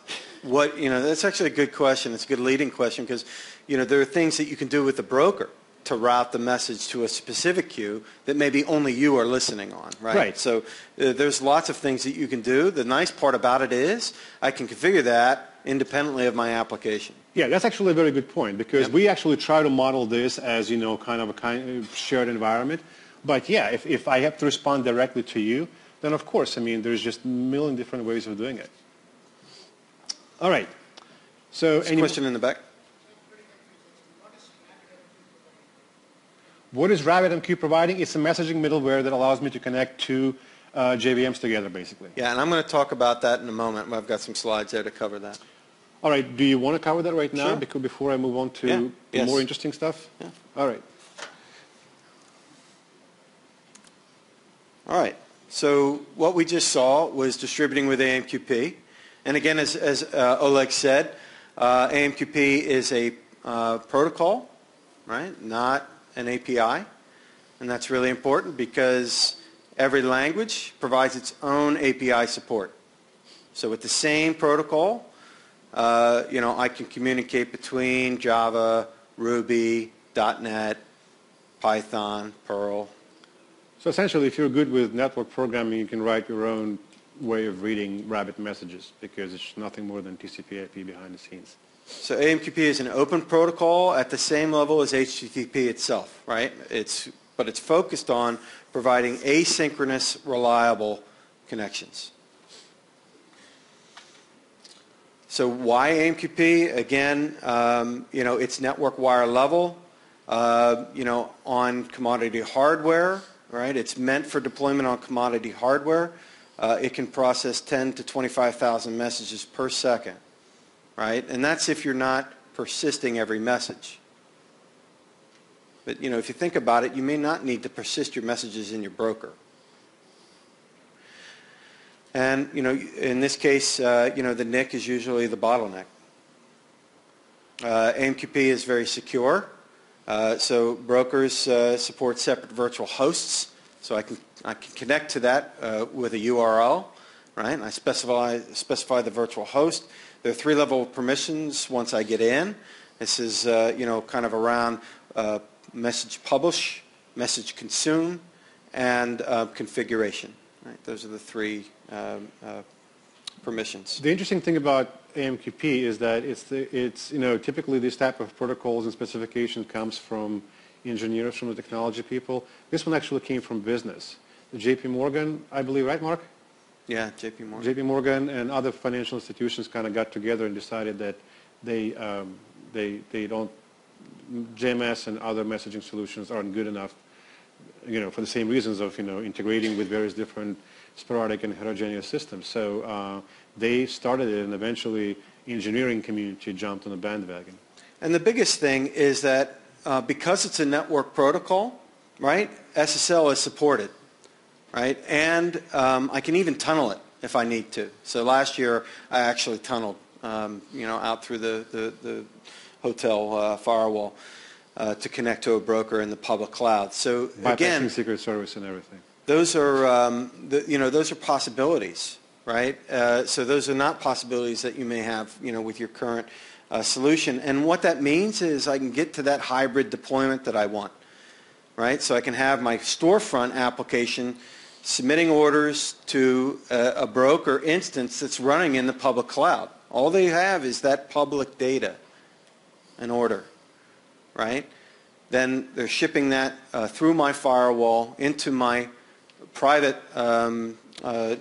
what, that's actually a good question. It's a good leading question because, there are things that you can do with the broker to route the message to a specific queue that maybe only you are listening on, right? Right. So there's lots of things that you can do. The nice part about it is I can configure that independently of my application. Yeah, that's actually a very good point because we actually try to model this as, kind of a shared environment. But yeah, if I have to respond directly to you, then of course, there's just a million different ways of doing it. All right. So any question in the back? What is RabbitMQ providing? It's a messaging middleware that allows me to connect two JVMs together, basically. Yeah, and I'm going to talk about that in a moment. I've got some slides there to cover that. All right. Do you want to cover that right now? Sure. Because before I move on to the more interesting stuff? Yeah. All right. All right. So what we just saw was distributing with AMQP. And again, as Oleg said, AMQP is a protocol, right? Not an API. And that's really important because every language provides its own API support. So with the same protocol, I can communicate between Java, Ruby, .NET, Python, Perl. So essentially, if you're good with network programming, you can write your own way of reading Rabbit messages because it's nothing more than TCP/IP behind the scenes. So AMQP is an open protocol at the same level as HTTP itself, right? But it's focused on providing asynchronous, reliable connections. So why AMQP? Again, it's network wire level, on commodity hardware, right? It's meant for deployment on commodity hardware. It can process 10 to 25,000 messages per second, right? And that's if you're not persisting every message. But, if you think about it, you may not need to persist your messages in your broker. And, in this case, the NIC is usually the bottleneck. AMQP is very secure. So brokers support separate virtual hosts. So I can connect to that with a URL, right? And I specify the virtual host. There are 3-level permissions once I get in. This is, kind of around message publish, message consume, and configuration. Right? Those are the 3 permissions. The interesting thing about AMQP is that it's typically this type of protocols and specifications comes from engineers, from the technology people. This one actually came from business. JP Morgan, I believe, right, Mark? Yeah, JP Morgan. JP Morgan and other financial institutions kind of got together and decided that they don't, JMS and other messaging solutions aren't good enough, for the same reasons of, integrating with various different sporadic and heterogeneous systems. So they started it, and eventually engineering community jumped on the bandwagon. And the biggest thing is that because it's a network protocol, right, SSL is supported, right? And I can even tunnel it if I need to. So last year I actually tunneled, out through the hotel firewall to connect to a broker in the public cloud. So again, bypassing Secret Service and everything. Those are, those are possibilities, right? So those are not possibilities that you may have, with your current solution. And what that means is I can get to that hybrid deployment that I want, right? So I can have my storefront application submitting orders to a broker instance that's running in the public cloud. All they have is that public data, an order, right? Then they're shipping that through my firewall into my private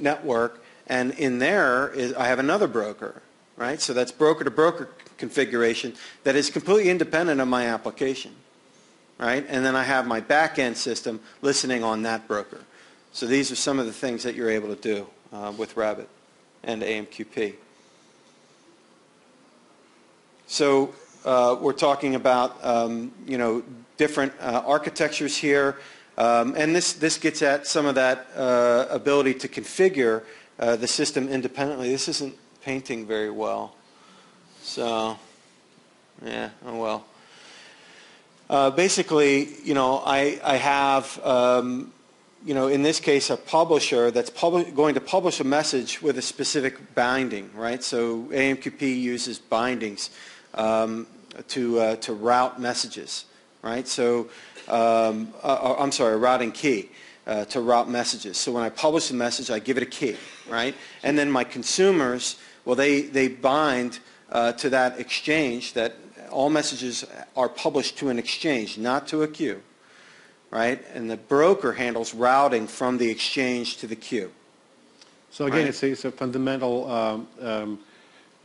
network, and in there I have another broker, right? So that's broker-to-broker configuration that is completely independent of my application, right? And then I have my back-end system listening on that broker. So these are some of the things that you're able to do with Rabbit and AMQP. So we're talking about different architectures here. And this gets at some of that ability to configure the system independently. This isn't painting very well. So, yeah, oh well. Basically, I have, in this case, a publisher that's going to publish a message with a specific binding, right? So AMQP uses bindings to route messages, right? So, I'm sorry, a routing key to route messages. So when I publish a message, I give it a key, right? And then my consumers, well, they bind to that exchange that all messages are published to an exchange, not to a queue, right? And the broker handles routing from the exchange to the queue. So again, right? it's a fundamental,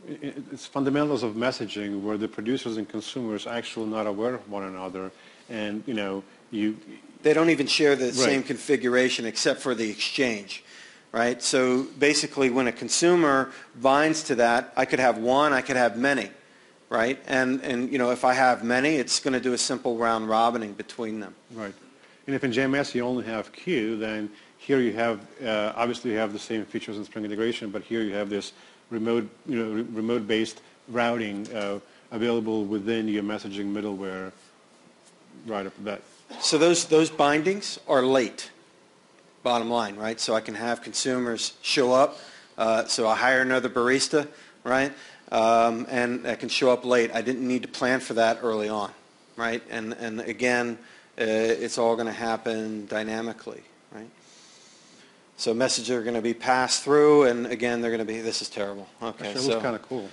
it's fundamentals of messaging where the producers and consumers are actually not aware of one another, and they don't even share the right. same configuration except for the exchange. Right? So basically when a consumer binds to that, I could have one, I could have many, right? And if I have many, it's going to do a simple round robining between them. Right. And if in JMS you only have queue, then here you have, obviously you have the same features in Spring Integration, but here you have this remote-based routing available within your messaging middleware right up that. So those bindings are late. Bottom line, right? So I can have consumers show up. So I hire another barista, right? And I can show up late. I didn't need to plan for that early on, right? And again, it's all going to happen dynamically, right? So messages are going to be passed through, and again, they're going to be. This is terrible. Okay, actually, it looks kind of cool.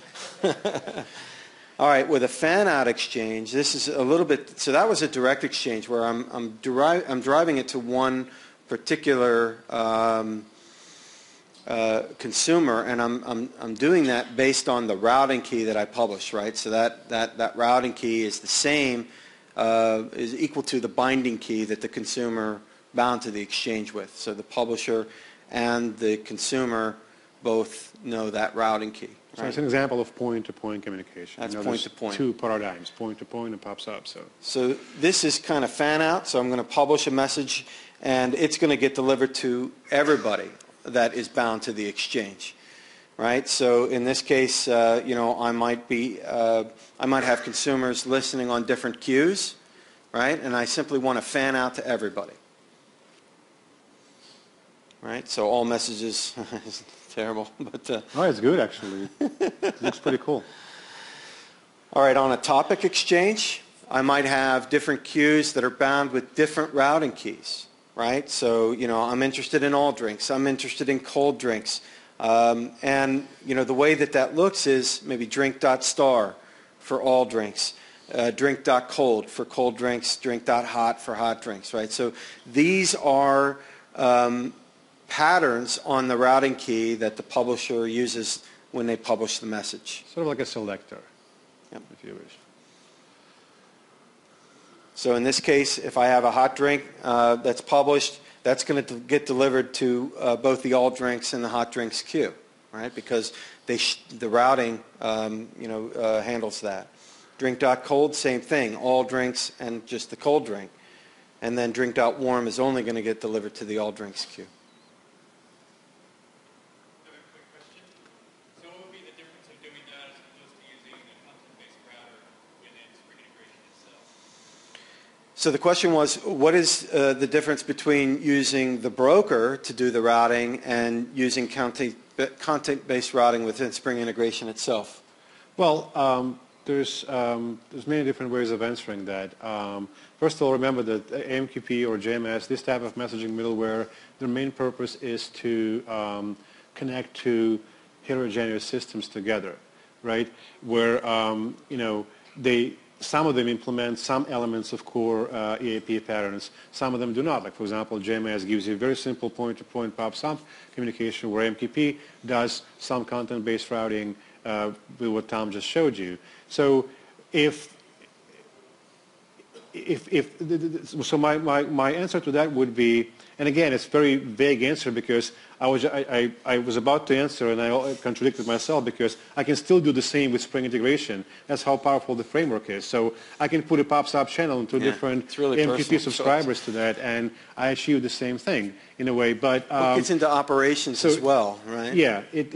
All right, with a fan-out exchange, this is a little bit. So that was a direct exchange where I'm driving it to one particular consumer, and I'm doing that based on the routing key that I publish, right? So that routing key is the same, is equal to the binding key that the consumer bound to the exchange with. So the publisher and the consumer both know that routing key. So right? it's an example of point-to-point communication. That's point-to-point. Two paradigms, point-to-point and pops up. So this is kind of fan-out, so I'm going to publish a message, and it's going to get delivered to everybody that is bound to the exchange, right? So in this case, I might have consumers listening on different queues, right? And I simply want to fan out to everybody, right? So all messages is terrible, but oh, it's good actually. It looks pretty cool. All right, on a topic exchange, I might have different queues that are bound with different routing keys. Right? So, I'm interested in all drinks. I'm interested in cold drinks. And, the way that looks is maybe drink.star for all drinks, drink.cold for cold drinks, drink.hot for hot drinks, right? So these are patterns on the routing key that the publisher uses when they publish the message. Sort of like a selector, yep. if you wish. So in this case, if I have a hot drink that's published, that's going to get delivered to both the all drinks and the hot drinks queue, right? Because the routing, handles that. Drink.cold, same thing, all drinks and just the cold drink. And then drink.warm is only going to get delivered to the all drinks queue. So the question was, what is the difference between using the broker to do the routing and using content-based routing within Spring Integration itself? Well, there's many different ways of answering that. First of all, remember that AMQP or JMS, this type of messaging middleware, their main purpose is to connect to heterogeneous systems together, right? Where some of them implement some elements of core EAP patterns. Some of them do not. Like, for example, JMS gives you a very simple point-to-point pop-sum communication where AMQP does some content-based routing with what Tom just showed you. So if so my answer to that would be, and again, it's a very vague answer because I was about to answer and I contradicted myself because I can still do the same with Spring Integration. That's how powerful the framework is. So I can put a pop-up channel into different really MQP subscribers to that, and I achieve the same thing in a way. But it gets into operations as well, right? Yeah, it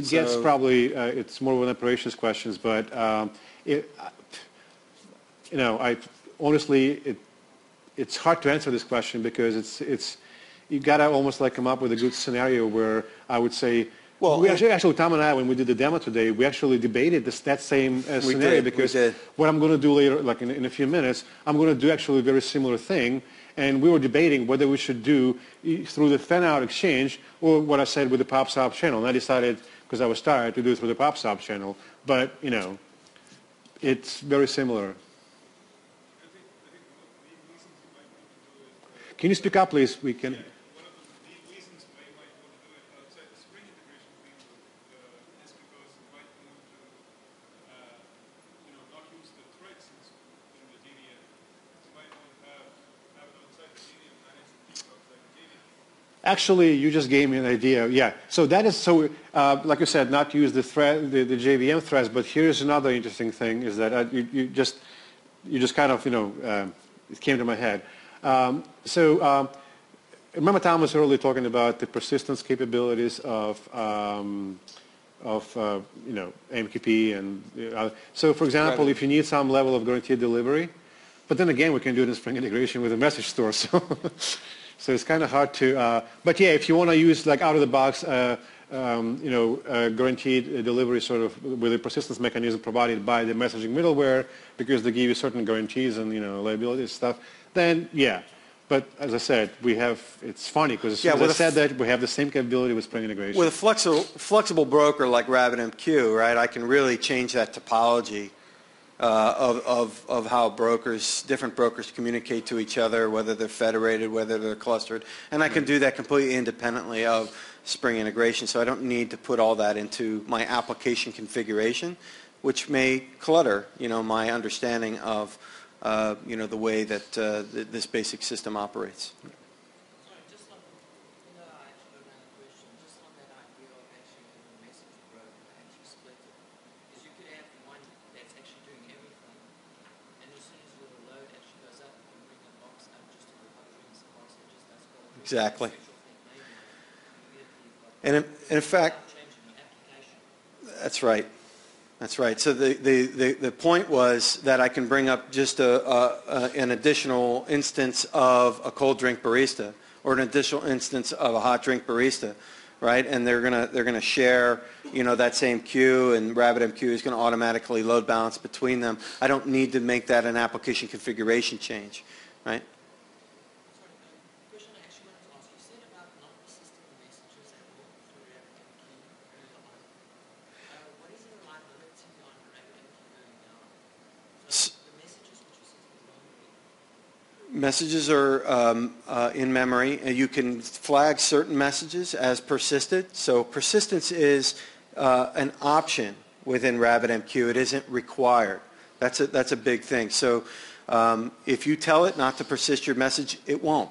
gets probably it's more of an operations questions, but honestly, it's hard to answer this question because you got to almost like come up with a good scenario where I would say, well, actually, Tom and I, when we did the demo today, we actually debated that same scenario because what I'm going to do later, like in a few minutes, I'm going to do actually a very similar thing, and we were debating whether we should do through the fan-out exchange or what I said with the pop-up channel, and I decided, because I was tired, to do it through the pop-up channel, but, it's very similar. Can you speak up, please? We can. One of the reasons why you might want to do it outside the Spring Integration framework is because you might want to, not use the threads in the JVM. You might want to have it outside the JVM, manage the things outside the JVM. Actually, you just gave me an idea. Yeah. So that is like you said, not use the the JVM threads. But here's another interesting thing: is that you just kind of it came to my head. Remember Tom was earlier talking about the persistence capabilities of AMQP and so for example, if you need some level of guaranteed delivery, but then again we can do it in Spring Integration with a message store, so so it's kind of hard to. But yeah, if you want to use like out of the box, guaranteed delivery sort of with a persistence mechanism provided by the messaging middleware because they give you certain guarantees and liability stuff. Then yeah, but as I said, it's funny because as I said that we have the same capability with Spring Integration. With a flexible broker like RabbitMQ, right, I can really change that topology of how different brokers communicate to each other, whether they're federated, whether they're clustered, and I can do that completely independently of Spring Integration, so I don't need to put all that into my application configuration, which may clutter, my understanding of the way that this basic system operates. Sorry, just on, I actually got another question. Just on that idea of actually having a message broker actually split it. Because you could have one that's actually doing everything, and as soon as your load actually goes up, you can bring the box up just to the box, and it just does all the exactly. And in fact, that's right. That's right. So the point was that I can bring up just an additional instance of a cold drink barista or an additional instance of a hot drink barista, right? And they're gonna share that same queue, and RabbitMQ is going to automatically load balance between them. I don't need to make that an application configuration change, right? Messages are in memory, and you can flag certain messages as persisted. So persistence is an option within RabbitMQ. It isn't required. That's a big thing. So if you tell it not to persist your message, it won't.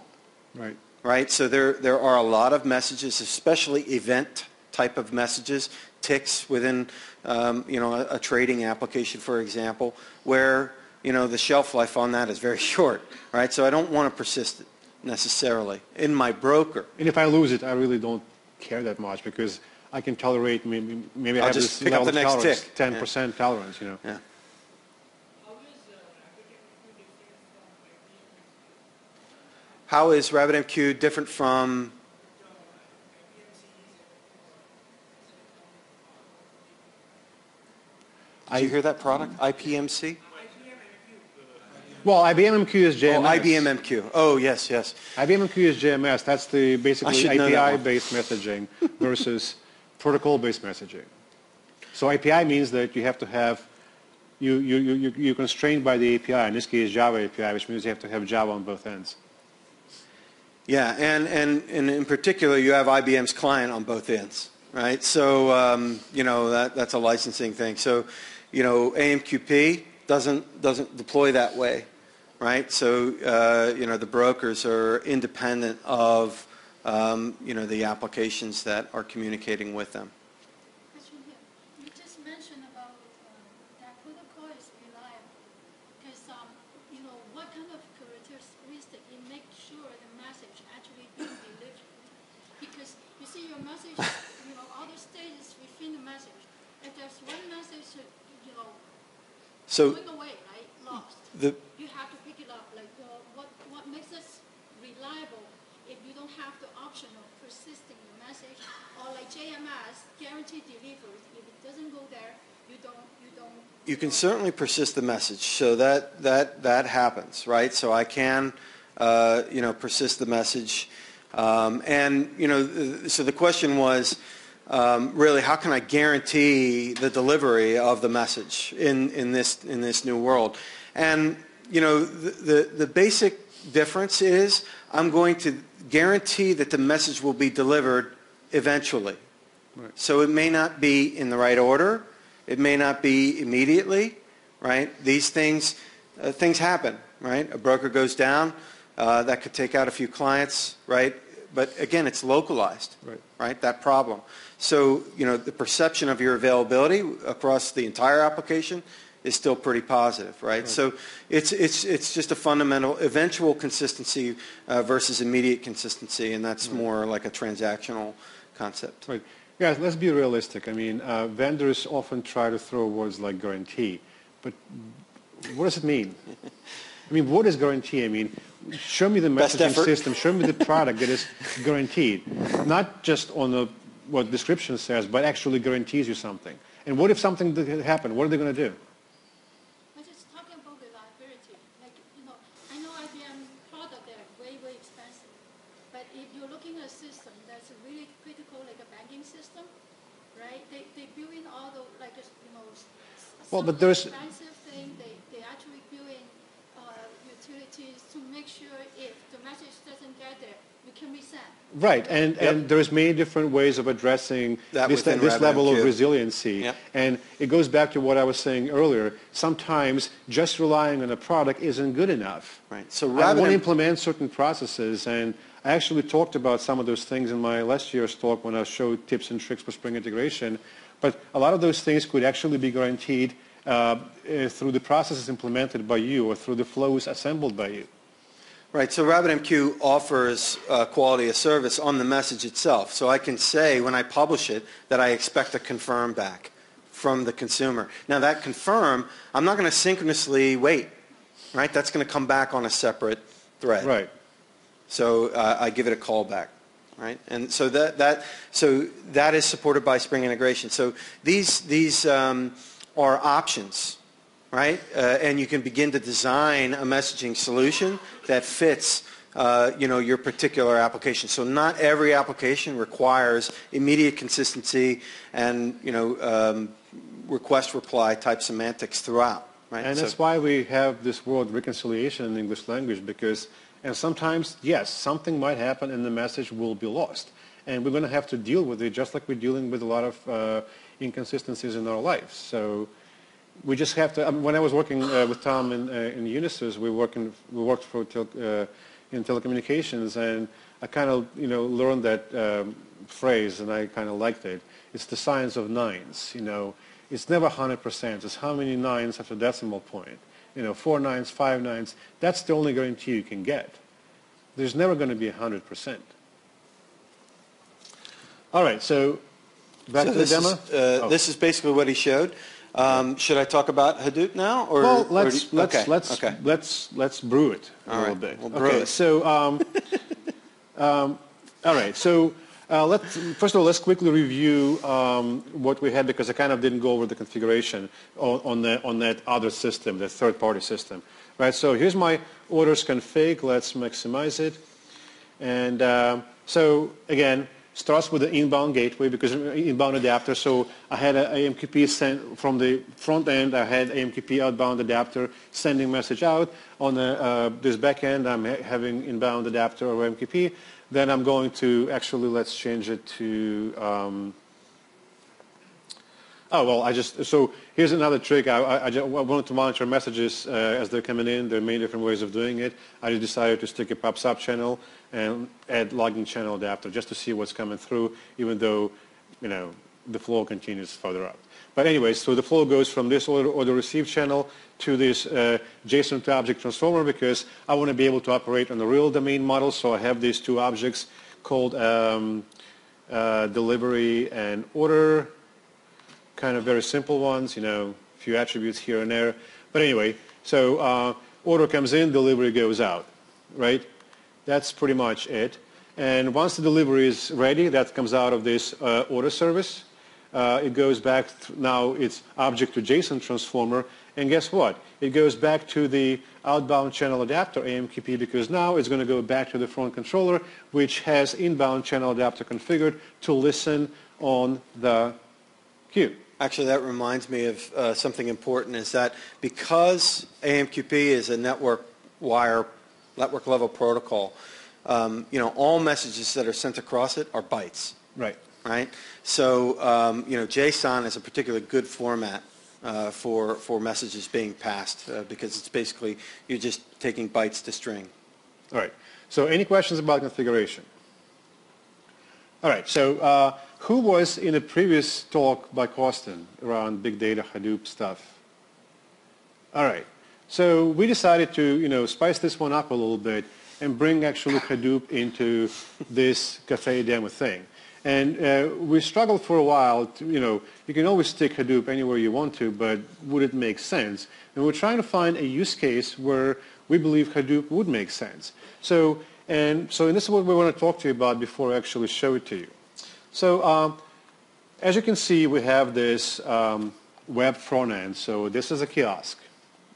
Right. Right. So there are a lot of messages, especially event type of messages, ticks within a trading application, for example, where the shelf life on that is very short, right? So I don't want to persist it necessarily in my broker. And if I lose it, I really don't care that much because I can tolerate, maybe I have just this pick up level the of next tolerance, tick. 10% tolerance, Yeah. How is RabbitMQ different from? Did you hear that product? IPMC? Well, IBMMQ is JMS. Oh, IBMMQ. Oh, yes, yes. IBMMQ is JMS. That's the basically API-based messaging versus protocol-based messaging. So API means that you have to have, you're constrained by the API. In this case, Java API, which means you have to have Java on both ends. Yeah, and in particular, you have IBM's client on both ends, right? So, that's a licensing thing. So, AMQP doesn't deploy that way. right? So, the brokers are independent of, the applications that are communicating with them. Question here. You just mentioned about that protocol is reliable. Because, what kind of characteristic it makes sure the message actually being delivered? Because you see your message, all the stages within the message. If there's one message, So going away, right, lost, you have to pick it up. Like, what makes us reliable if you don't have the option of persisting the message, or like JMS, guaranteed delivery. If it doesn't go there, you don't. You can certainly persist the message, so that happens, right? So I can, persist the message, so the question was, really, how can I guarantee the delivery of the message in this new world? And the basic difference is I'm going to guarantee that the message will be delivered eventually. Right. So it may not be in the right order. It may not be immediately, right? These things happen, right? A broker goes down. That could take out a few clients, right? But again, it's localized, right? That problem. So, the perception of your availability across the entire application is still pretty positive, right? So it's just a fundamental eventual consistency versus immediate consistency, and that's more like a transactional concept. Right. Yeah, let's be realistic. I mean, vendors often try to throw words like guarantee, but what does it mean? I mean, what is guarantee? I mean, show me the messaging system, show me the product that is guaranteed, not just on what description says, but actually guarantees you something. And what if something did happen? What are they going to do? I'm just talking about reliability. Like, I know IBM product, they're way, way expensive. But if you're looking at a system that's really critical, like a banking system, right? They build in all the, well, but there's expensive thing. They actually build in utilities to make sure if the message doesn't get there, you can resend. right, and there's many different ways of addressing this level of resiliency. Yep. And it goes back to what I was saying earlier. Sometimes just relying on a product isn't good enough. Right. So I want to implement certain processes, and I actually talked about some of those things in my last year's talk when I showed tips and tricks for Spring integration. But a lot of those things could actually be guaranteed through the processes implemented by you or through the flows assembled by you. Right, so RabbitMQ offers quality of service on the message itself. So I can say when I publish it that I expect a confirm back from the consumer. Now that confirm, I'm not going to synchronously wait, right? That's going to come back on a separate thread. Right. So I give it a callback, right? And so that is supported by Spring Integration. So these are options, right? And you can begin to design a messaging solution that fits, your particular application. So not every application requires immediate consistency and, request-reply type semantics throughout, right? And that's why we have this word reconciliation in English language, because, and sometimes, yes, something might happen and the message will be lost. And we're going to have to deal with it just like we're dealing with a lot of inconsistencies in our lives. So we just have to. When I was working with Tom in Unisys, we worked in telecommunications, and I kind of learned that phrase, and I kind of liked it. It's the science of nines. It's never 100%. It's how many nines after decimal point. 4 nines, 5 nines. That's the only guarantee you can get. There's never going to be 100%. All right. So back to the demo. This is basically what he showed. Should I talk about Hadoop now, or well, let's brew it a little bit. We'll brew it. So all right. So first of all, let's quickly review what we had, because I kind of didn't go over the configuration on that other system, the third-party system. Right. So here's my orders config. Let's maximize it. And so again, starts with the inbound gateway, because inbound adapter. So I had an AMQP sent from the front end. I had AMQP outbound adapter sending message out. On this back end, I'm having inbound adapter or AMQP. Then I'm going to actually, let's change it to Oh, well, so here's another trick. I wanted to monitor messages as they're coming in. There are many different ways of doing it. I just decided to stick a pub sub channel and add logging channel adapter just to see what's coming through, even though, the flow continues further up. But anyway, so the flow goes from this order receive channel to this JSON to object transformer because I want to be able to operate on the real domain model. So I have these two objects called delivery and order. Kind of very simple ones, a few attributes here and there. But anyway, so order comes in, delivery goes out, right? That's pretty much it. And once the delivery is ready, that comes out of this order service. It goes back, now it's object to JSON transformer. And guess what? It goes back to the outbound channel adapter, AMQP, because now it's going to go back to the front controller, which has inbound channel adapter configured to listen on the queue. Actually, that reminds me of something important, is that because AMQP is a network level protocol, all messages that are sent across it are bytes. Right. Right? So, JSON is a particularly good format for messages being passed because it's basically, you're just taking bytes to string. All right. So any questions about configuration? All right. So who was in a previous talk by Costin around big data Hadoop stuff? All right. So we decided to, spice this one up a little bit and bring actually Hadoop into this cafe demo thing. And we struggled for a while. You can always stick Hadoop anywhere you want to, but would it make sense? And we're trying to find a use case where we believe Hadoop would make sense. So this is what we want to talk to you about before I actually show it to you. So as you can see, we have this web front end. So this is a kiosk,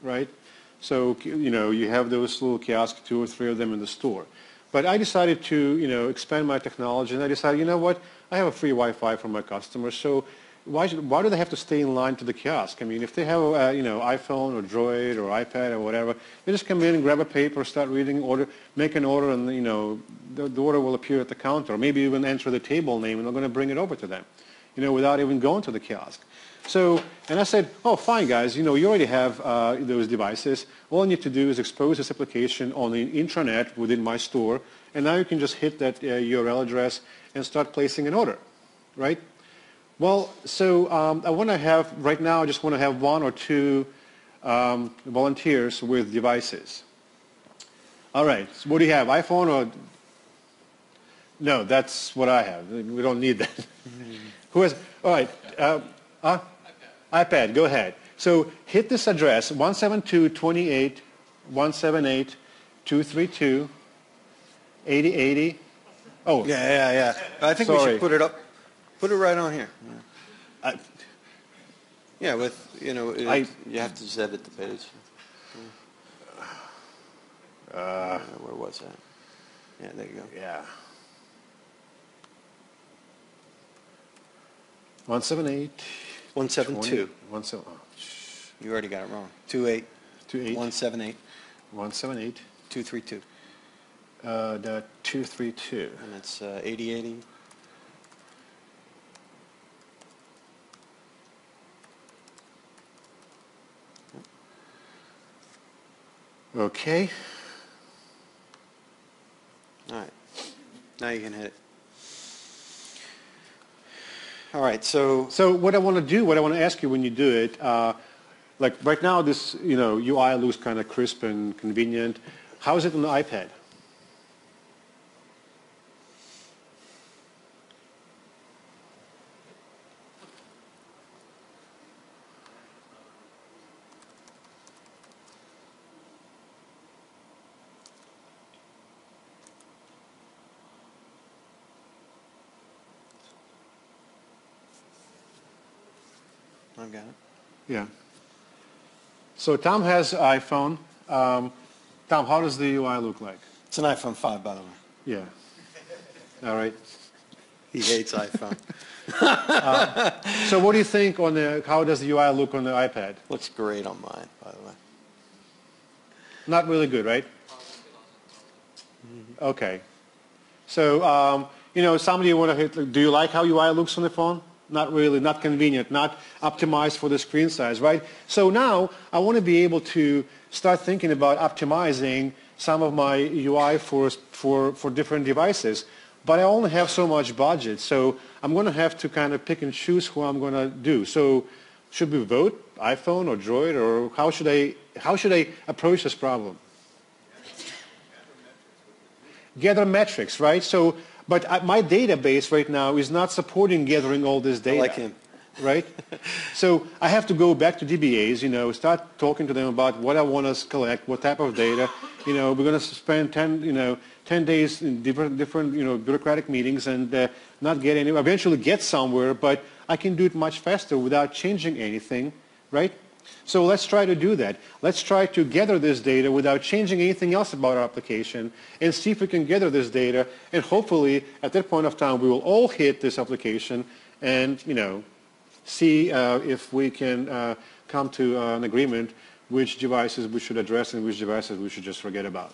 right? So, you have those little kiosks, 2 or 3 of them in the store. But I decided to, expand my technology, and I decided, you know what, I have a free Wi-Fi for my customers, so why do they have to stay in line to the kiosk? I mean, if they have, iPhone or Droid or iPad or whatever, they just come in and grab a paper, start reading, make an order, and, the order will appear at the counter. Maybe even enter the table name, and they're going to bring it over to them, without even going to the kiosk. So, and I said, oh, fine, guys, you already have those devices. All you need to do is expose this application on the intranet within my store, and now you can just hit that URL address and start placing an order, right? Well, so I want to have, right now, I just want to have 1 or 2 volunteers with devices. All right, so what do you have, iPhone or? No, that's what I have. We don't need that. Who has, all right. iPad, go ahead. So hit this address, 172.28.178.232.8080. Oh. Yeah. I think we should put it up. Put it right on here. Yeah, with, you have to just edit the page. Where was that? Yeah, there you go. Yeah. 178. 172. 17. You already got it wrong. 28. 178. 178. 232. 232. And it's 8080. Okay. All right. Now you can hit it. All right, so what I want to ask you when you do it, like right now this, UI looks kind of crisp and convenient. How is it on the iPad? I've got it. Yeah. So Tom has iPhone. Tom, how does the UI look like? It's an iPhone 5, by the way. Yeah. All right. He hates iPhone. So what do you think on how does the UI look on the iPad? Looks great on mine, by the way. Not really good, right? Mm-hmm. Okay. So, somebody want to hit, do you like how UI looks on the phone? not convenient, not optimized for the screen size, right? So now I want to be able to start thinking about optimizing some of my UI for different devices. But I only have so much budget, so I'm going to have to kind of pick and choose who I'm going to do. So should we vote iPhone or Droid, or how should I approach this problem? Gather metrics, right? So, but my database right now is not supporting gathering all this data. I like him. Right? So I have to go back to DBAs, start talking to them about what I want to collect, what type of data. We're going to spend 10 days in different bureaucratic meetings and not get any, eventually get somewhere, but I can do it much faster without changing anything, right? So let's try to do that. Let's try to gather this data without changing anything else about our application and see if we can gather this data, and hopefully at that point of time we will all hit this application and, see if we can come to an agreement which devices we should address and which devices we should just forget about.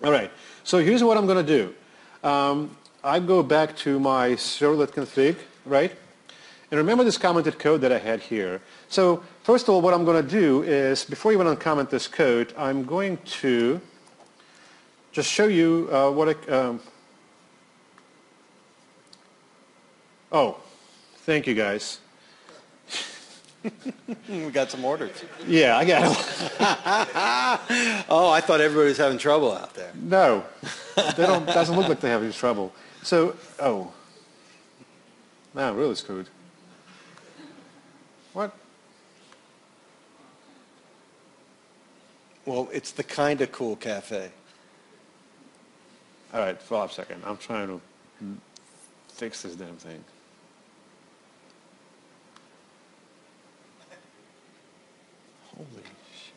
All right, so here's what I'm going to do. I go back to my servlet config, right? And remember this commented code that I had here. So first of all, what I'm going to do is, before you want to comment this code, I'm going to just show you oh, thank you guys. We got some orders. Yeah, I got it. Oh, I thought everybody was having trouble out there. No, doesn't look like they're having trouble. So, man, I'm really screwed. What? Well, it's the kind of cool cafe. All right, hold up a second. I'm trying to fix this damn thing. Holy shit.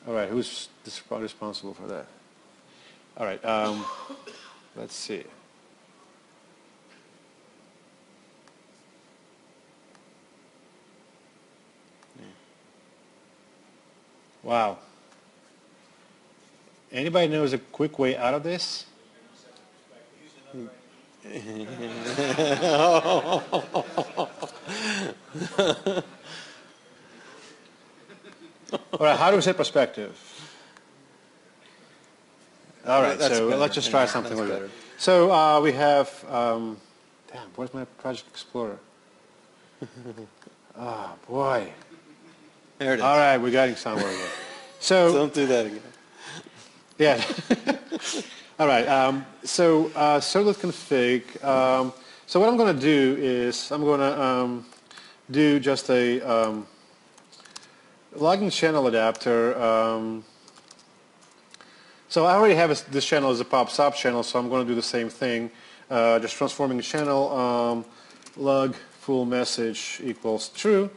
All right, who's responsible for that? All right, let's see. Wow. Anybody knows a quick way out of this? All right, how do we set perspective? All right, That's so better. let's just try Yeah, something that's like better. that. So we have, damn, where's my Project Explorer? Oh, boy. There it is. All right, we're getting somewhere here. So, Don't do that again. yeah. All right, so servlet config. So what I'm going to do is I'm going to do just a logging channel adapter. So I already have this channel as a pop sub channel, so I'm going to do the same thing. Just transforming channel log full message equals true.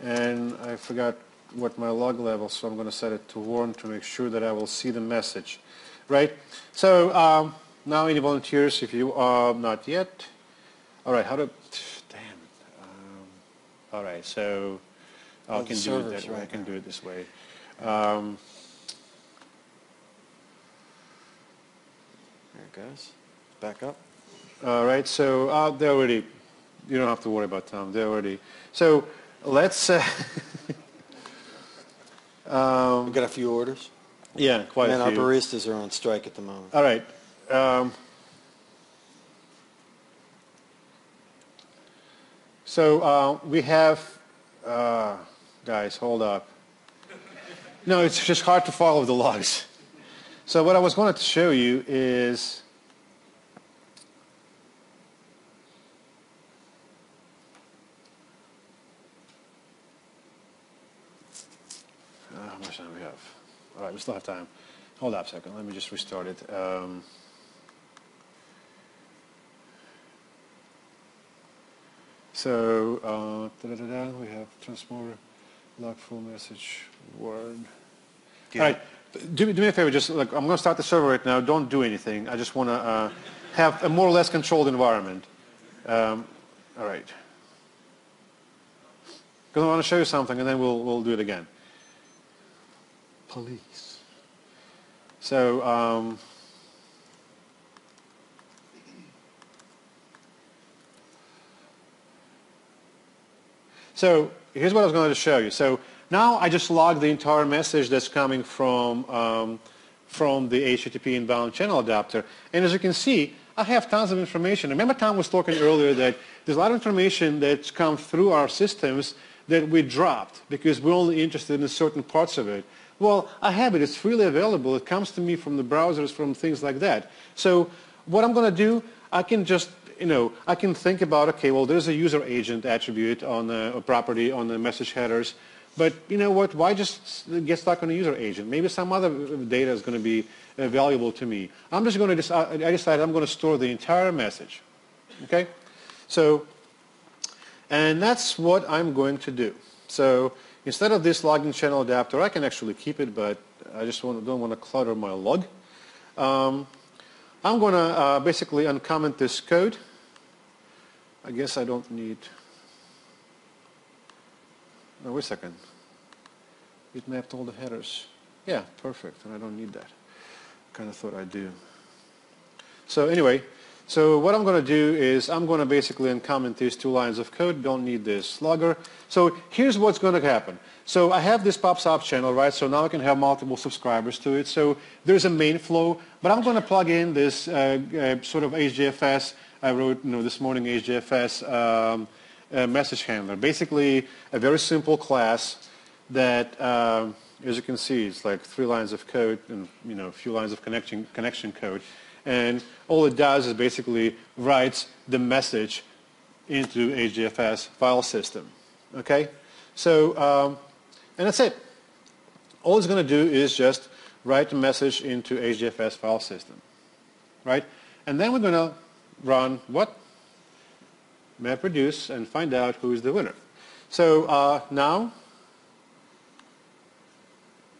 And I forgot what my log level, so I'm going to set it to 1 to make sure that I will see the message. Right? So now any volunteers if you are not yet? All right, how to, damn it. All right, so I can do it that way. I can do it this way. There it goes. Back up. All right, so they're already, you don't have to worry about them. They're already, so let's, We've got a few orders. yeah, quite Man, a our few. baristas are on strike at the moment. All right. So we have, guys, hold up. No, it's just hard to follow the logs. So what I was going to show you is, how much time we have? All right, we still have time. Hold up a second. Let me just restart it. So we have transformer, log full message, word. Yeah. All right, do me a favor. Just like I'm going to start the server right now. Don't do anything. I just want to have a more or less controlled environment. All right. Because I want to show you something, and then we'll do it again. Police. So So here's what I was going to show you. So now I just logged the entire message that's coming from the HTTP inbound channel adapter. And as you can see, I have tons of information. Remember Tom was talking earlier that there's a lot of information that's come through our systems that we dropped because we're only interested in certain parts of it. Well, I have it. It's freely available. It comes to me from the browsers, from things like that. So what I'm going to do, I can just, I can think about, okay, well, there's a user agent attribute on a property on the message headers. But you know what? Why just get stuck on a user agent? Maybe some other data is going to be valuable to me. I'm just going to I decided I'm going to store the entire message. Okay? So, and that's what I'm going to do. So instead of this login channel adapter, I can actually keep it, but I just don't want to clutter my log. I'm going to basically uncomment this code. I guess I don't need... Oh, wait a second. It mapped all the headers. Yeah, perfect, and I don't need that. Kind of thought I do. So anyway, so what I'm going to do is I'm going to basically uncomment these 2 lines of code. Don't need this logger. So here's what's going to happen. So I have this pops up channel, right? So now I can have multiple subscribers to it. So there's a main flow, but I'm going to plug in this sort of HDFS. I wrote this morning HDFS message handler. Basically a very simple class that, as you can see, it's like 3 lines of code and a few lines of connection code. And all it does is basically writes the message into HDFS file system. Okay? So, and that's it. All it's going to do is just write the message into HDFS file system. Right? And then we're going to run what? MapReduce and find out who is the winner. So now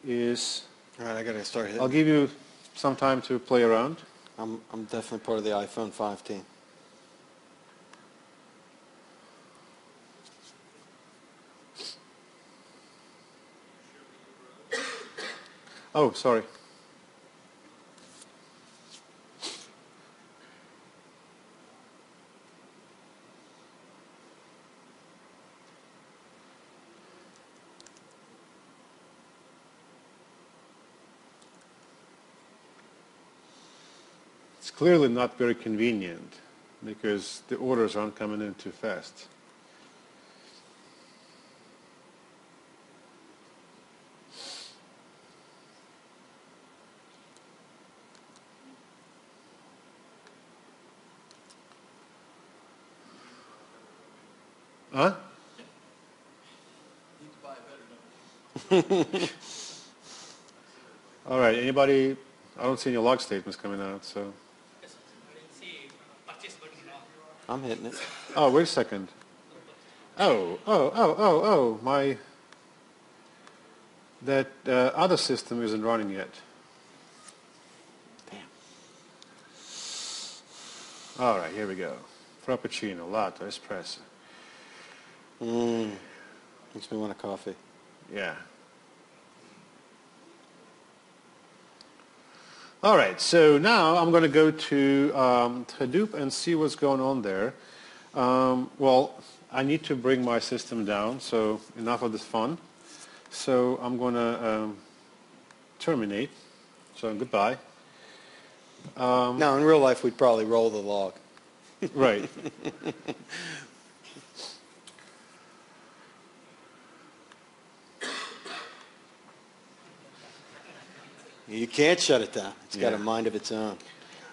is... All right, I got to start hitting. I'll give you some time to play around. I'm definitely part of the iPhone 5 team. Oh, sorry. It's clearly not very convenient because the orders aren't coming in too fast. Huh? Need to buy a better number. All right, anybody? I don't see any log statements coming out, so. I didn't see purchase button wrong. I'm hitting it. Oh, wait a second. Oh, my, that other system isn't running yet. Damn. All right, here we go. Frappuccino, latte, espresso. Makes me want a coffee. Yeah. All right, so now I'm going to go to Hadoop and see what's going on there. Well, I need to bring my system down, so enough of this fun. So I'm going to terminate. So goodbye. Now, in real life, we'd probably roll the log. Right. You can't shut it down. It's got Yeah. a mind of its own.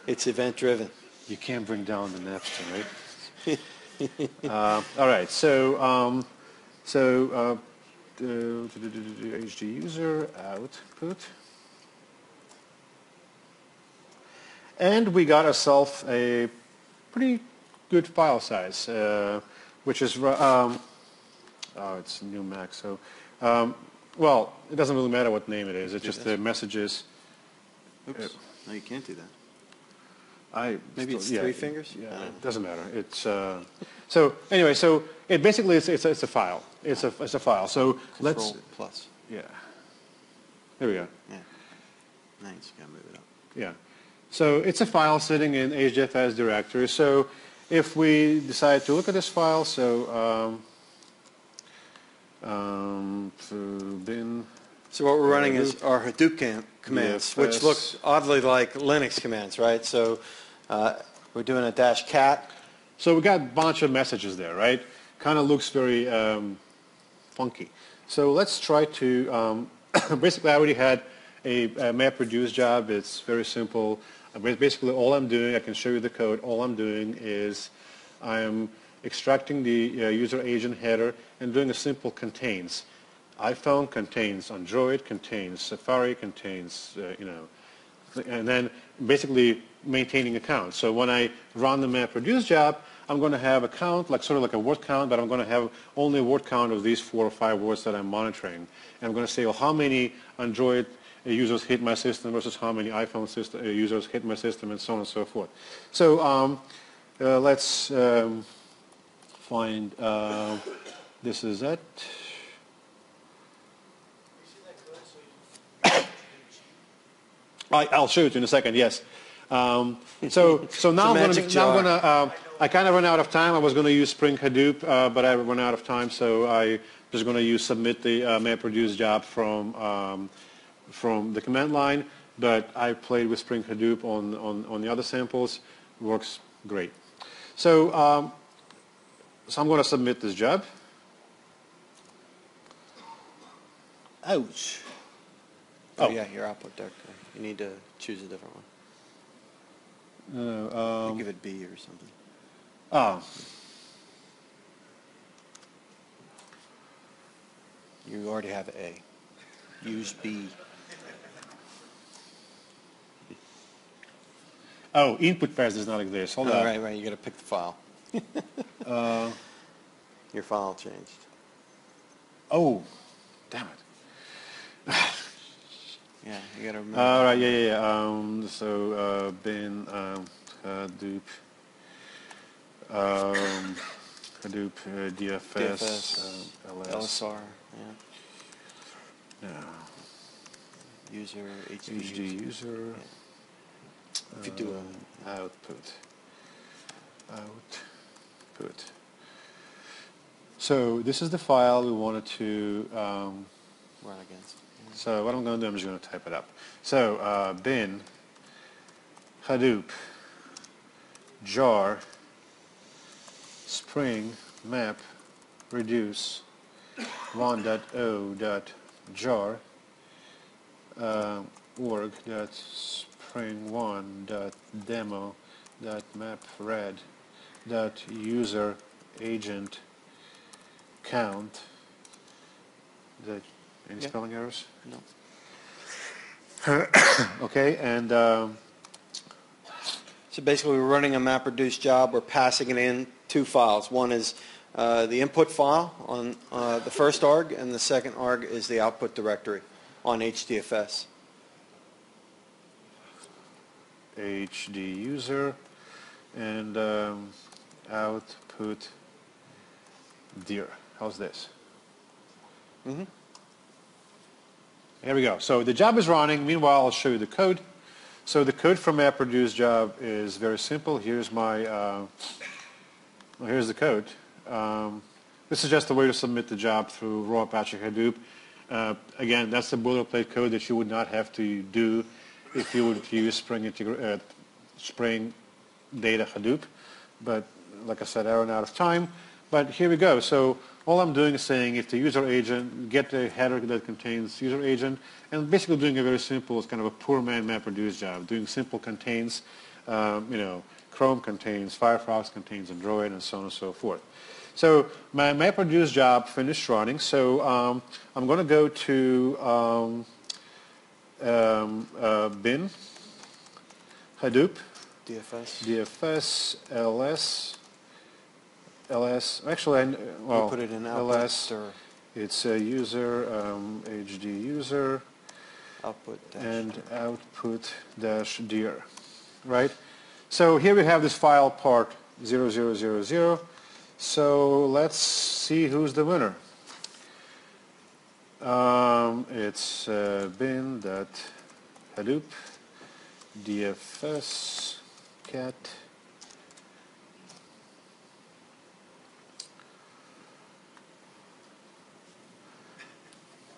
It's event-driven. You can't bring down the Napster, right? All right, so HD user output, and we got ourselves a pretty good file size, which is oh, it's new Mac, so well, it doesn't really matter what name it is. It's just the messages. Oops. No, you can't do that. Maybe it's yeah, 3 fingers? Yeah, it doesn't matter. It's so anyway. So it basically it's a file. It's a file. So let's Plus. yeah. There we go. Yeah. Now you just gotta move it up. Yeah. So it's a file sitting in HDFS directory. So if we decide to look at this file, so bin. So what we're running is our Hadoop commands, which look oddly like Linux commands, right? So we're doing a -cat. So we got a bunch of messages there, right? Kind of looks very funky. So let's try to, basically I already had a MapReduce job. It's very simple. Basically all I'm doing, I can show you the code, all I'm doing is I'm extracting the user agent header and doing a simple contains. iPhone contains Android, contains Safari, contains, and then basically maintaining a count. So when I run the MapReduce job, I'm going to have a count, like sort of like a word count, but I'm going to have only a word count of these 4 or 5 words that I'm monitoring. And I'm going to say, well, how many Android users hit my system versus how many iPhone users hit my system, and so on and so forth. So let's find, this is it. I'll show it in a second, yes. So now I'm going to, I kind of ran out of time. I was going to use Spring Hadoop, but I ran out of time, so I just going to use submit the MapReduce job from the command line, but I played with Spring Hadoop on the other samples. Works great. So, so I'm going to submit this job. Ouch. Oh, yeah, your output directory. You need to choose a different one. Give it B or something. Oh. You already have A. Use B. Oh, input path does not exist. Hold on. Right. You got to pick the file. Your file changed. Oh, damn it. Yeah, you got to remember. All right, yeah. So bin Hadoop, Hadoop DFS, LSR, yeah. User, HD user. Yeah. If you do output. So this is the file we wanted to run against. So what I'm going to do, I'm just going to type it up. So bin Hadoop jar Spring map reduce 1.0.jar org.spring1.demo.mapred.user agent count. Any spelling errors? No. Okay, and so basically we're running a MapReduce job. We're passing it in 2 files. One is the input file on the first arg, and the second arg is the output directory on HDFS. HD user and output dir. How's this? Mm-hmm. Here we go. So the job is running. Meanwhile, I'll show you the code. So the code from MapReduce job is very simple. Here's my, here's the code. This is just a way to submit the job through raw Apache Hadoop. Again, that's the boilerplate code that you would not have to do if you would use Spring Data Hadoop. But like I said, I ran out of time. But here we go. So all I'm doing is saying if the user agent, get the header that contains user agent, and basically doing a very simple, it's kind of a poor man MapReduce job, doing simple contains, Chrome contains, Firefox contains Android, and so on and so forth. So my MapReduce job finished running. So I'm going to go to bin Hadoop, DFS, LS. Actually, well, put it in LS. It's a user, HD user, output dash and output dash dir, right? So here we have this file part 0000. So let's see who's the winner. It's bin.hadoop dfs cat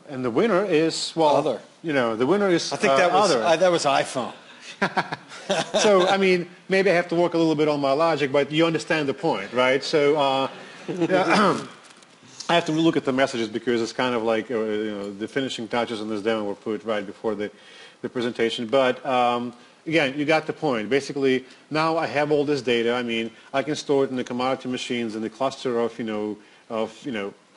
And the winner is, well, Other. you know, the winner is I think that was other. that was iPhone. So, I mean, maybe I have to work a little bit on my logic, but you understand the point, right? So, yeah, I have to look at the messages because it's kind of like, you know, the finishing touches on this demo were put right before the presentation. But again, you got the point. Basically, now I have all this data. I mean, I can store it in the commodity machines in the cluster of,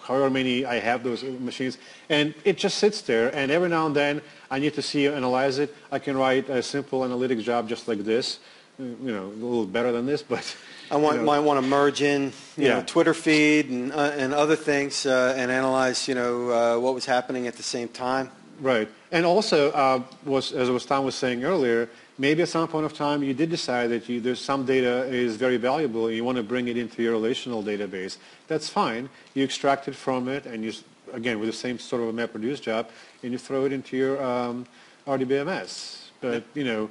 however many I have those machines, and it just sits there. And every now and then, I need to see analyze it. I can write a simple analytics job just like this, you know, a little better than this, but. Might want to merge in, you know, Twitter feed and other things and analyze, what was happening at the same time. Right, and also, as Tom was saying earlier, maybe at some point of time you did decide that there's some data is very valuable and you want to bring it into your relational database. That's fine. You extract it from it, and you, again, with the same sort of a MapReduce job, and you throw it into your RDBMS. But you know,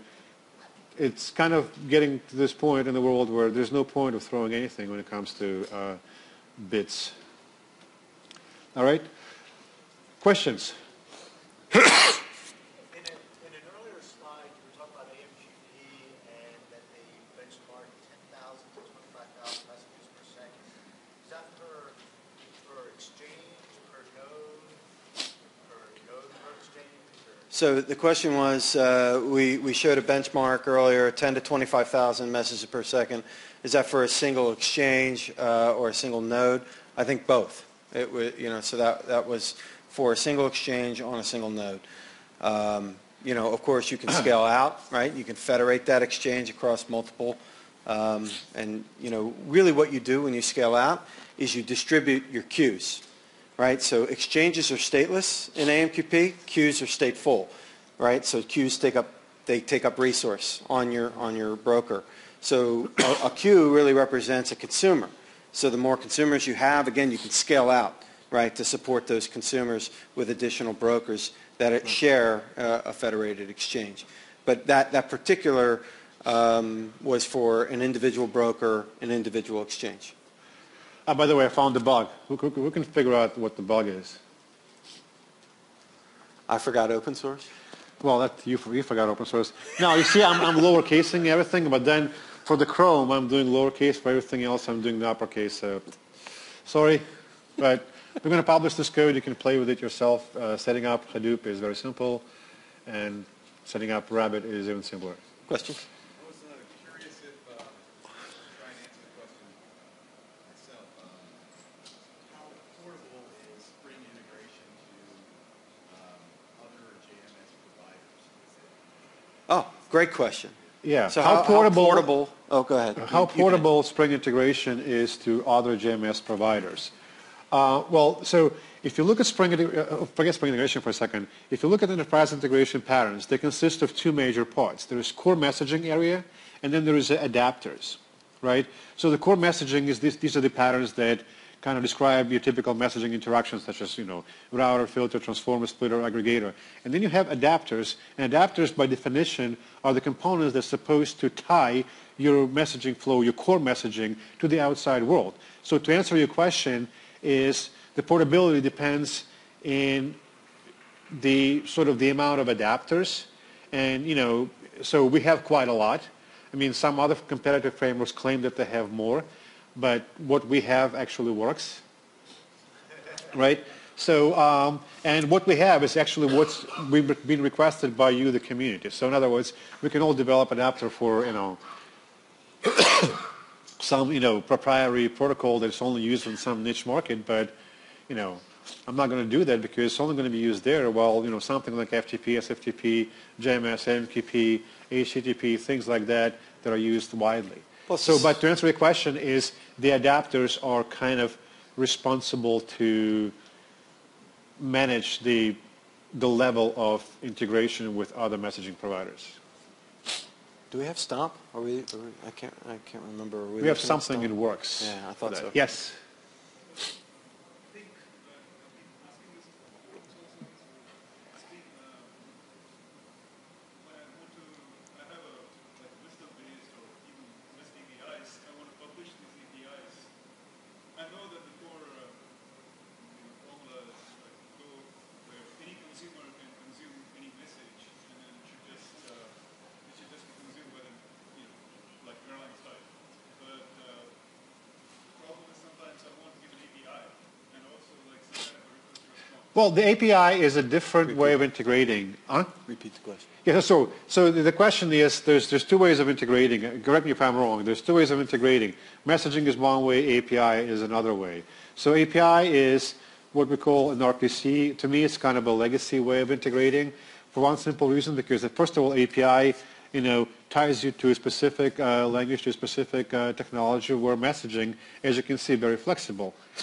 it's kind of getting to this point in the world where there's no point of throwing anything when it comes to bits. All right? Questions? In an earlier slide, you were talking about AMQP and that they benchmark 10,000 to 25,000 messages per second. Is that per exchange, per node per exchange? Or? So the question was, we showed a benchmark earlier, 10 to 25,000 messages per second. Is that for a single exchange or a single node? I think both. It was, so that was for a single exchange on a single node. Of course, you can scale out, right? You can federate that exchange across multiple. Really what you do when you scale out is you distribute your queues, right? So exchanges are stateless in AMQP. Queues are stateful, right? So queues take up resource on your broker. So a queue really represents a consumer. So the more consumers you have, again, you can scale out, right, to support those consumers with additional brokers that share a federated exchange. But that particular was for an individual broker, an individual exchange. By the way, I found the bug. Who can figure out what the bug is? I forgot open source. Well, you forgot open source. Now, you see, I'm lowercasing everything, but then for the Chrome, I'm doing lowercase. For everything else, I'm doing the uppercase. So, sorry, but we're going to publish this code. You can play with it yourself. Setting up Hadoop is very simple, and setting up Rabbit is even simpler. Questions? I was curious if, try and answer the question myself, how portable is Spring integration to other JMS providers? Oh, great question. Yeah. So how portable? Oh, go ahead. How portable Spring integration is to other JMS providers? So if you look at forget Spring integration for a second. If you look at enterprise integration patterns, they consist of two major parts. There is core messaging area, and then there is adapters, right? So the core messaging is these are the patterns that kind of describe your typical messaging interactions, such as router, filter, transformer, splitter, aggregator. And then you have adapters, and adapters by definition are the components that are supposed to tie your messaging flow, your core messaging, to the outside world. So to answer your question, is the portability depends in the sort of the amount of adapters, and so we have quite a lot. I mean, some other competitive frameworks claim that they have more, but what we have actually works, right? So, and what we have is actually what's been requested by you, the community. So in other words, we can all develop an adapter for, some, proprietary protocol that's only used in some niche market, but, I'm not going to do that because it's only going to be used there while, something like FTP, SFTP, JMS, MQP, HTTP, things like that are used widely. But to answer your question is the adapters are kind of responsible to manage the level of integration with other messaging providers. Do we have Stomp? I can't remember. We have something in works. Yeah, I thought so. Yes. Well, the API is a different way of integrating. Huh? Repeat the question. Yeah, so the question is, there's two ways of integrating. Correct me if I'm wrong. There's two ways of integrating. Messaging is one way, API is another way. So API is what we call an RPC. To me, it's kind of a legacy way of integrating for one simple reason, because first of all, API, ties you to a specific language, to a specific technology, where messaging, as you can see, very flexible. I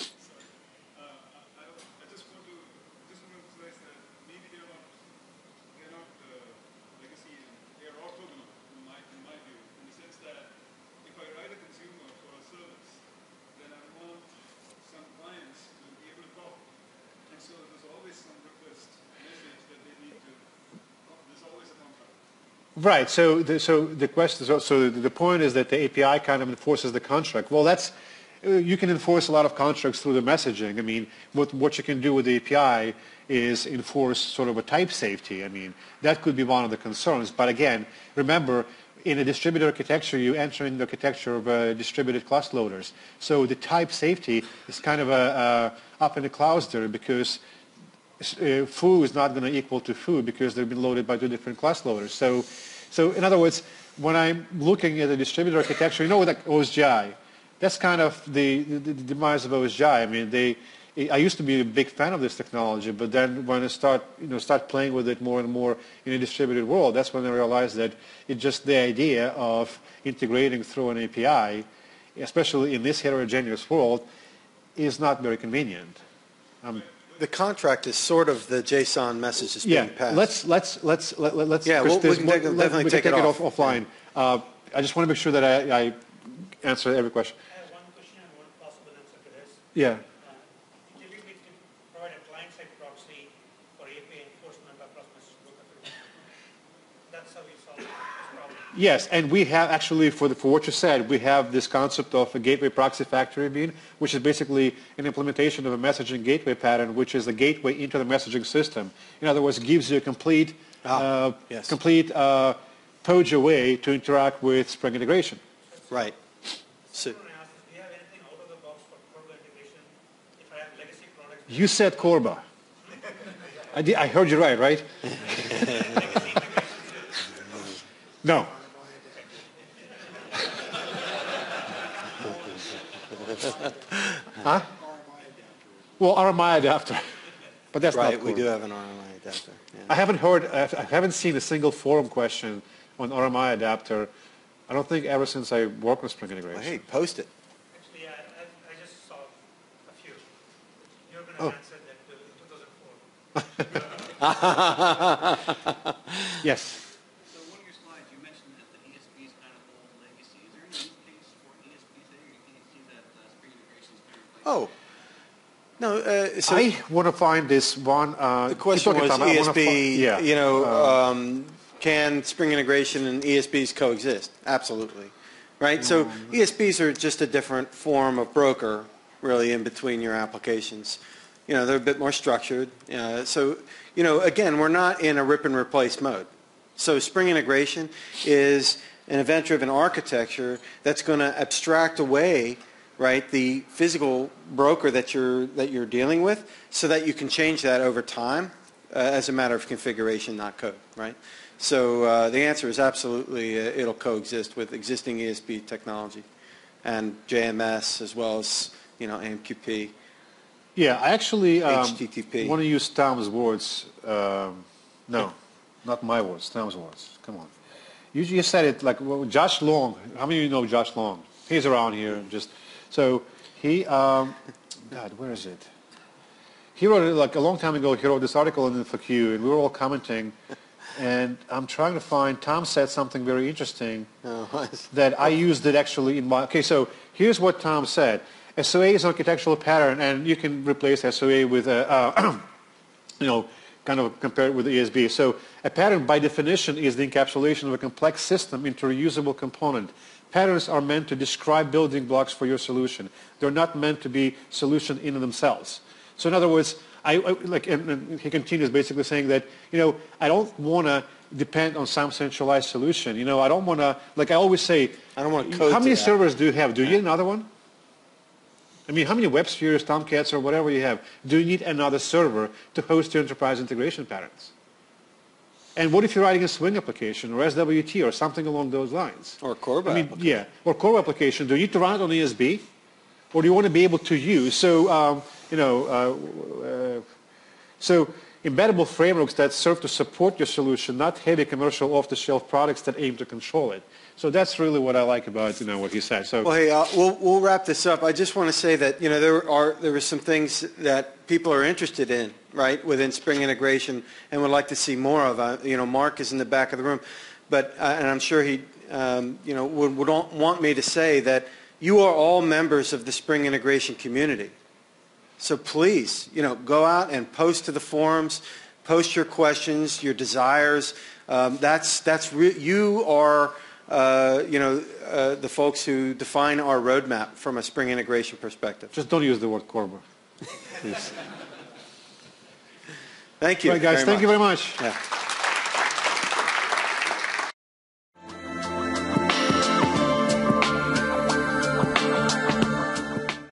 just want to emphasize that maybe they're not legacy, they are orthogonal in my view, in the sense that if I write a consumer for a service, then I want some clients to be able to call. And so there's always some request message that they need to, there's always a contract. Right. So the point is that the API kind of enforces the contract. Well, you can enforce a lot of contracts through the messaging. I mean, what you can do with the API is enforce sort of a type safety. I mean, that could be one of the concerns. But again, remember, in a distributed architecture, you enter in the architecture of distributed class loaders. So the type safety is kind of up in the clouds there, because foo is not going to equal to foo because they've been loaded by two different class loaders. So in other words, when I'm looking at a distributed architecture, like OSGI, that's kind of the demise of OSGI. I mean, I used to be a big fan of this technology, but then when I start playing with it more and more in a distributed world, that's when I realized that it's just the idea of integrating through an API, especially in this heterogeneous world, is not very convenient. The contract is sort of the JSON message that's being passed. Let's Yeah, we can definitely take it offline. I just want to make sure that I answer every question. I have one question and one possible answer to this. Yeah. Typically, to provide a client-side proxy for API enforcement across message broker. That's how we solve this problem. Yes, and we have actually, for what you said, we have this concept of a gateway proxy factory bean, which is basically an implementation of a messaging gateway pattern, which is the gateway into the messaging system. In other words, it gives you a complete POJA way to interact with Spring Integration. Right. So, Do you have anything out of the box for Corba integration? If I have legacy products, you said Corba. I heard you right? No. Huh? Well, RMI adapter. But that's right, not we Corba. do have an RMI adapter. Yeah. I haven't seen a single forum question on RMI adapter. I don't think ever since I worked with Spring Integration. Well, hey, post it. actually, I just saw a few. You're going to answer that in 2004. Yes. So one of your slides, you mentioned that the ESP is kind of old legacy. Is there any use case for ESPs there? You can see that Spring Integration is kind of replacing. Oh. No, so I want to find this one. the question was ESP, can Spring Integration and ESPs coexist? Absolutely. Right? So ESPs are just a different form of broker, really, in between your applications. They're a bit more structured. Again, we're not in a rip and replace mode. So Spring Integration is an event-driven architecture that's going to abstract away, right, the physical broker that you're dealing with, so that you can change that over time as a matter of configuration, not code, right? So the answer is absolutely it'll coexist with existing ESP technology and JMS as well as Amqp. Yeah, I actually HTTP. want to use Tom's words. No, not my words, Tom's words. Come on. You said it like Josh Long. How many of you know Josh Long? He's around here. So he, God, where is it? He wrote it like a long time ago. He wrote this article in FAQ, and we were all commenting. And I'm trying to find, Tom said something very interesting that I used it actually in my, okay, so here's what Tom said. SOA is an architectural pattern, and you can replace SOA with, kind of compare it with ESB. So a pattern, by definition, is the encapsulation of a complex system into a reusable component. Patterns are meant to describe building blocks for your solution. They're not meant to be solution in themselves. So in other words, and he continues basically saying that, I don't want to depend on some centralized solution. I don't want to, like I always say, I don't want to code how many to that. servers do you have? Do you need another one? I mean, how many WebSpheres, Tomcats, or whatever you have, do you need another server to host your enterprise integration patterns? And what if you're writing a Swing application or SWT or something along those lines? Or Core I mean, application. yeah, or Core application. Do you need to run it on ESB? Or do you want to be able to use? So, so embeddable frameworks that serve to support your solution, not heavy commercial off-the-shelf products that aim to control it. So that's really what I like about what he said. So, well, hey, we'll wrap this up. I just want to say that there were some things that people are interested in, right, within Spring integration, and would like to see more of. Mark is in the back of the room, but and I'm sure he would want me to say that you are all members of the Spring integration community. So please, go out and post to the forums, post your questions, your desires. You are. The folks who define our roadmap from a Spring integration perspective. Just don't use the word Corba. Please. Thank you. All right, guys, thank you very much. Yeah.